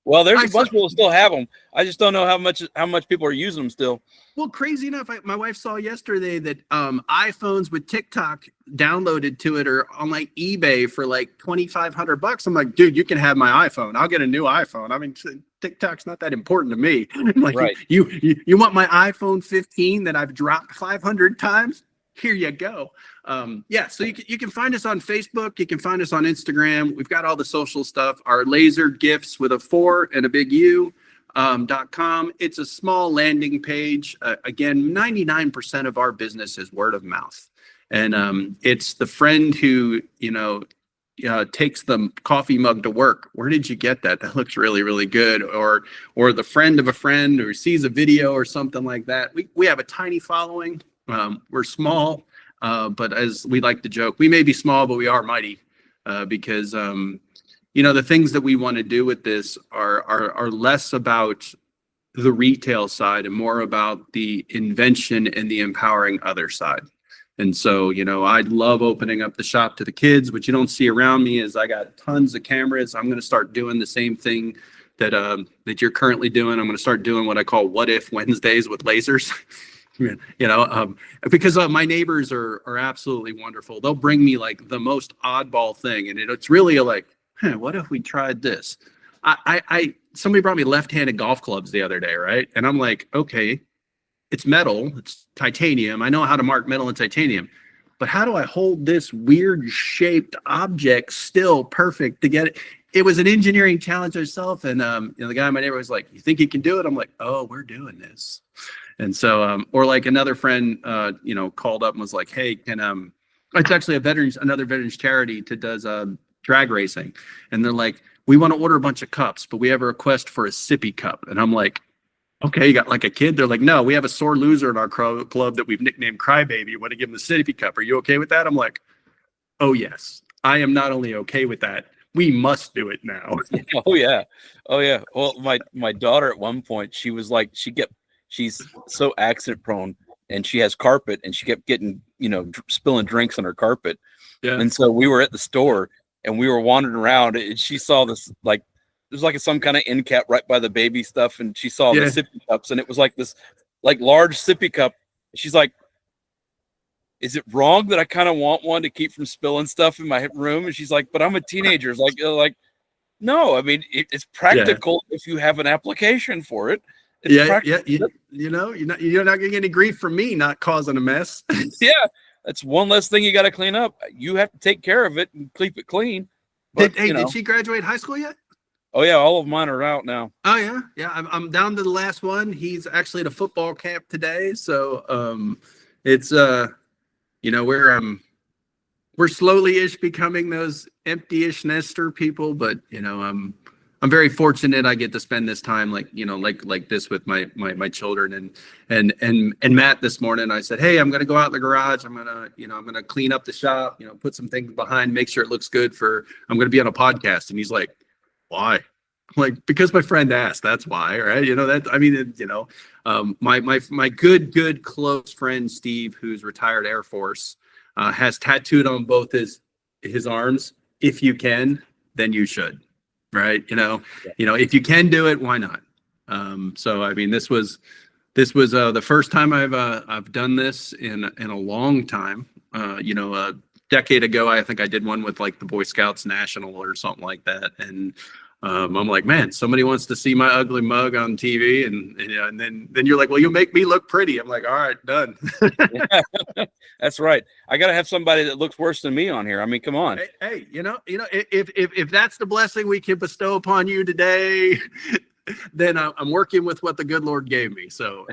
Well, there's a bunch of people that still have them. I just don't know how much people are using them still. Well, crazy enough, my wife saw yesterday that iPhones with TikTok downloaded to it are on like eBay for like $2,500. I'm like, dude, you can have my iPhone. I'll get a new iPhone. I mean, TikTok's not that important to me. Like, Right. You want my iPhone 15 that I've dropped 500 times? Here you go. Yeah, so you can find us on Facebook. You can find us on Instagram. We've got all the social stuff. Our laser gifts with a 4 and a big U. .com. It's a small landing page. Again, 99% of our business is word of mouth, and it's the friend who takes the coffee mug to work. Where did you get that? That looks really, really good. Or the friend of a friend who sees a video or something like that. We have a tiny following. We're small, but as we like to joke, we may be small, but we are mighty, because the things that we want to do with this are less about the retail side and more about the invention and the empowering other side. And so, I love opening up the shop to the kids. What you don't see around me is I got tons of cameras. I'm going to start doing the same thing that you're currently doing. I'm going to start doing what I call What If Wednesdays with lasers. Because my neighbors are absolutely wonderful. They'll bring me like the most oddball thing, and it's really like, what if we tried this? Somebody brought me left-handed golf clubs the other day, right? And I'm like, okay, it's metal, it's titanium. I know how to mark metal and titanium, but how do I hold this weird shaped object still perfect to get it? It was an engineering challenge itself. And the guy in my neighborhood was like, you think you can do it? I'm like, oh, we're doing this. And so, or like another friend, called up and was like, hey, can it's actually another veterans charity that does drag racing, and they're like, we want to order a bunch of cups, but we have a request for a sippy cup. And I'm like, okay, you got like a kid. They're like, no, we have a sore loser in our club that we've nicknamed Crybaby. You want to give him the sippy cup? Are you okay with that? I'm like, oh yes, I am not only okay with that, we must do it now. Oh yeah. Oh yeah. Well, my daughter at one point, she was like, she's so accident prone, and she has carpet, and she kept getting, spilling drinks on her carpet. Yeah. And so we were at the store, and we were wandering around, and she saw this, like, there's like some kind of end cap right by the baby stuff, and she saw the sippy cups, and it was like this like large sippy cup. She's like, is it wrong that I kind of want one to keep from spilling stuff in my room? And she's like, but I'm a teenager. It's like, no, I mean, it's practical if you have an application for it. It's practical. You're not gonna get any grief from me not causing a mess. Yeah, that's one less thing you got to clean up. You have to take care of it and keep it clean. But, did she graduate high school yet? Oh yeah, all of mine are out now. Oh yeah. I'm down to the last one. He's actually at a football camp today, so it's we're slowly-ish becoming those empty-ish nester people, but I'm very fortunate I get to spend this time like this with my children and Matt this morning. I said, hey, I'm gonna go out in the garage. I'm gonna clean up the shop, put some things behind, make sure it looks good I'm gonna be on a podcast. And he's like, why? I'm like, because my friend asked, that's why, right? My good close friend Steve, who's retired Air Force, has tattooed on both his arms. If you can, then you should, right? If you can do it, why not? So I mean, this was the first time I've done this in a long time. A decade ago, I think I did one with like the Boy Scouts National or something like that, and I'm like, man, somebody wants to see my ugly mug on TV, and then you're like, well, you make me look pretty. I'm like, all right, done. That's right. I got to have somebody that looks worse than me on here. I mean, come on. Hey, if that's the blessing we can bestow upon you today, then I'm working with what the good Lord gave me. So,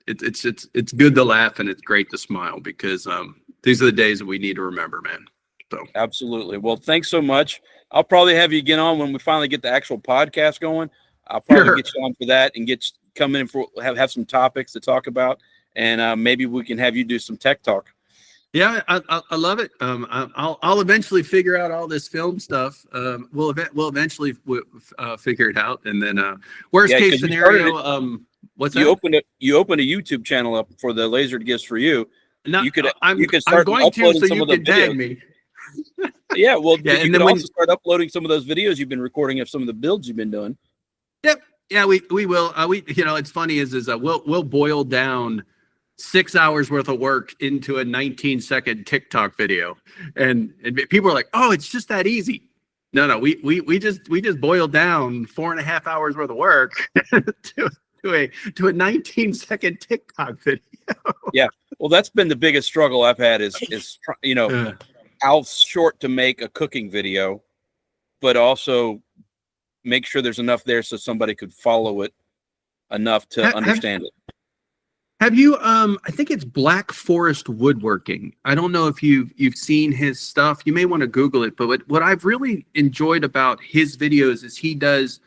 it's good to laugh and it's great to smile because these are the days that we need to remember, man. So absolutely. Well, thanks so much. I'll probably have you again on when we finally get the actual podcast going. I'll probably get you on for that and come in for have some topics to talk about, and maybe we can have you do some tech talk. Yeah, I love it. I'll eventually figure out all this film stuff. We'll eventually figure it out, and then worst case scenario, what's that? You opened a YouTube channel up for the Laser Gifts for You. No, you could start uploading some of the videos. Me. Yeah, well, yeah, you can also start uploading some of those videos you've been recording of some of the builds you've been doing. Yep. Yeah, we will. It's funny is we'll boil down 6 hours worth of work into a 19-second TikTok video, and people are like, oh, it's just that easy. No, we just boiled down 4.5 hours worth of work to a 19-second TikTok video. Yeah. Well, that's been the biggest struggle I've had is how short to make a cooking video, but also make sure there's enough there so somebody could follow it enough to understand it. Have you I think it's Black Forest Woodworking. I don't know if you've seen his stuff. You may want to Google it, but what I've really enjoyed about his videos is he does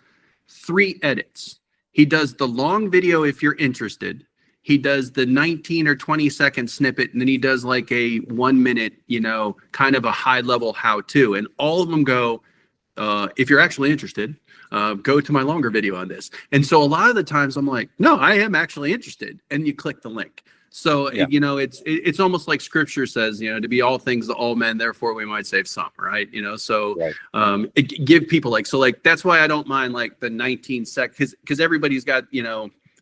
3 edits. He does the long video if you're interested. He does the 19 or 20-second snippet, and then he does like a 1 minute, kind of a high level how-to. And all of them go, if you're actually interested, go to my longer video on this. And so a lot of the times I'm like, no, I am actually interested. And you click the link. So, it's almost like scripture says, to be all things to all men, therefore we might save some, right? Give people that's why I don't mind like the 19 seconds, because everybody's got,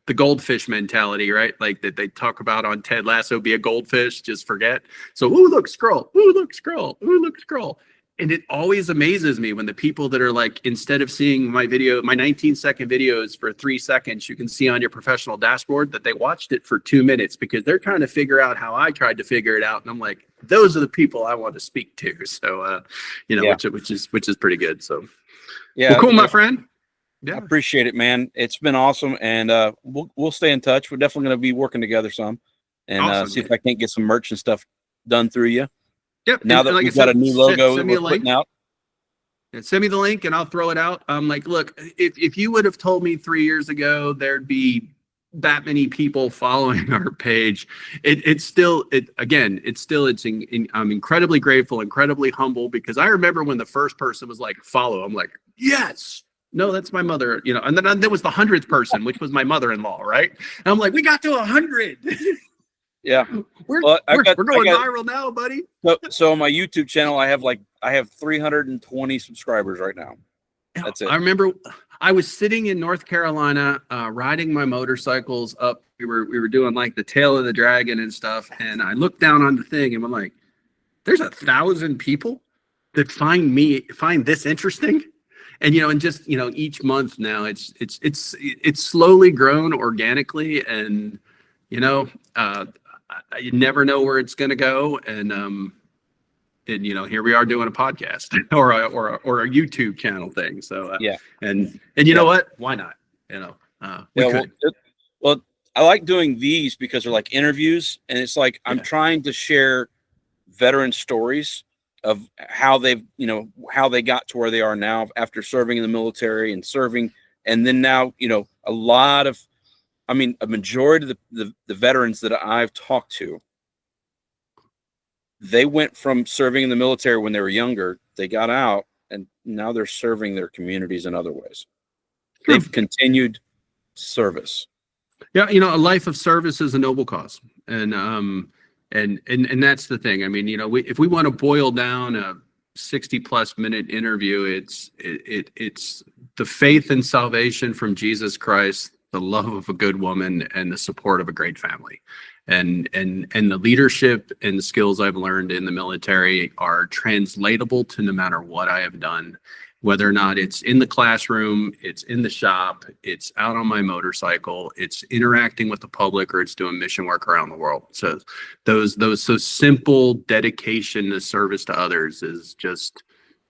the goldfish mentality, right? Like that they talk about on Ted Lasso, be a goldfish, just forget. So, ooh, look, scroll. Ooh, look, scroll. Ooh, look, scroll. And it always amazes me when the people that are like, instead of seeing my 19-second videos for 3 seconds, you can see on your professional dashboard that they watched it for 2 minutes because they're trying to figure out how I tried to figure it out. And I'm like, those are the people I want to speak to. So, which is pretty good. So, yeah, well, cool, my friend. Yeah, I appreciate it, man. It's been awesome, and we'll stay in touch. We're definitely going to be working together some, and see if I can't get some merch and stuff done through you. Yep. Now that we've got a new logo that we're putting out. And send me the link and I'll throw it out. Like, look, if you would have told me 3 years ago there'd be that many people following our page, I'm incredibly grateful, incredibly humble, because I remember when the first person was like, follow, I'm like, yes. No, that's my mother, and then there was the 100th person, which was my mother-in-law, right? And I'm like, we got to 100. Yeah. We're Well, going viral now, buddy. So on my YouTube channel, I have 320 subscribers right now. That's it. I remember I was sitting in North Carolina, riding my motorcycles up. We were doing like the Tail of the Dragon and stuff. And I looked down on the thing and I'm like, there's 1,000 people that find this interesting. And, and just, each month now it's slowly grown organically, and, you never know where it's going to go. And here we are doing a podcast or a YouTube channel thing. So yeah. And you know what? Why not? Well, I like doing these because they're like interviews, and it's like I'm trying to share veteran stories of how they got to where they are now after serving in the military and then now a majority of the veterans that I've talked to, they went from serving in the military when they were younger, they got out, and now they're serving their communities in other ways. Sure. They've continued service. Yeah, a life of service is a noble cause, and that's the thing. I mean, if we want to boil down a 60+ minute interview, it's the faith and salvation from Jesus Christ, the love of a good woman, and the support of a great family. And the leadership and the skills I've learned in the military are translatable to no matter what I have done, whether or not it's in the classroom, it's in the shop, it's out on my motorcycle, it's interacting with the public, or it's doing mission work around the world. So those simple dedication to service to others is just,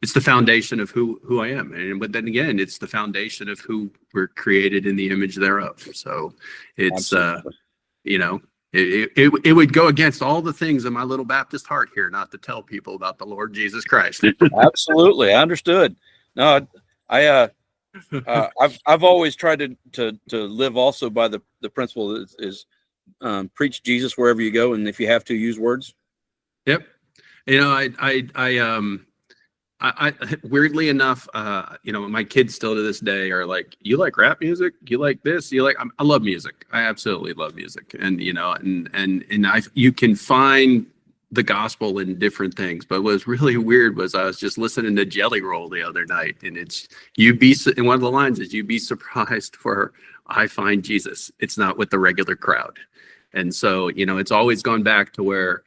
it's the foundation of who I am. But then again, it's the foundation of who we're created in the image thereof. So it's, it would go against all the things in my little Baptist heart here not to tell people about the Lord Jesus Christ. Absolutely. I understood. No, I've always tried to live also by the principle that is preach Jesus wherever you go, and if you have to, use words. Yep. I weirdly enough, my kids still to this day are like, you like rap music? You like this? I love music. I absolutely love music. And, you can find the gospel in different things. But what was really weird was I was just listening to Jelly Roll the other night, and and one of the lines is, you'd be surprised for I find Jesus. It's not with the regular crowd. And so, it's always gone back to where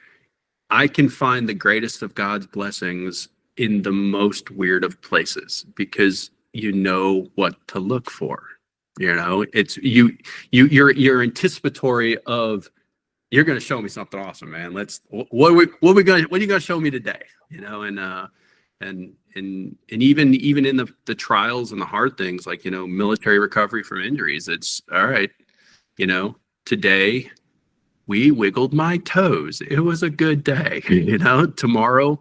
I can find the greatest of God's blessings in the most weird of places, because you know what to look for. It's you're anticipatory of, you're going to show me something awesome, man. What are you going to show me today? And even in the trials and the hard things, like, military recovery from injuries, it's all right. Today we wiggled my toes. It was a good day. Tomorrow,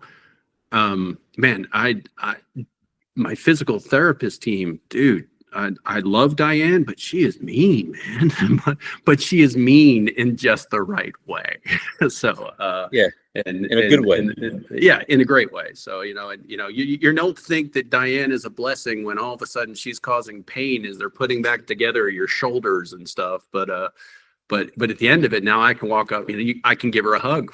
man, my physical therapist team, dude, I love Diane, but she is mean, man. But she is mean in just the right way. So, in a good way. In a great way. So, you don't think that Diane is a blessing when all of a sudden she's causing pain as they're putting back together your shoulders and stuff. But at the end of it, now I can walk up, I can give her a hug.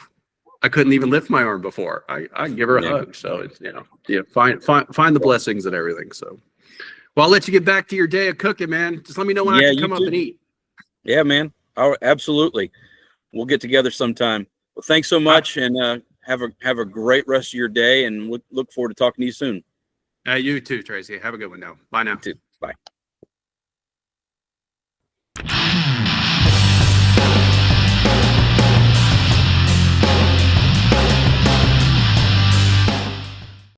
I couldn't even lift my arm before. I can give her a hug. So it's, find the blessings and everything. So, well, I'll let you get back to your day of cooking, man. Just let me know when I can come up and eat. Yeah, man. Absolutely. We'll get together sometime. Well, thanks so much, and have a great rest of your day, and look forward to talking to you soon. You too, Tracy. Have a good one now. Bye now. You too. Bye.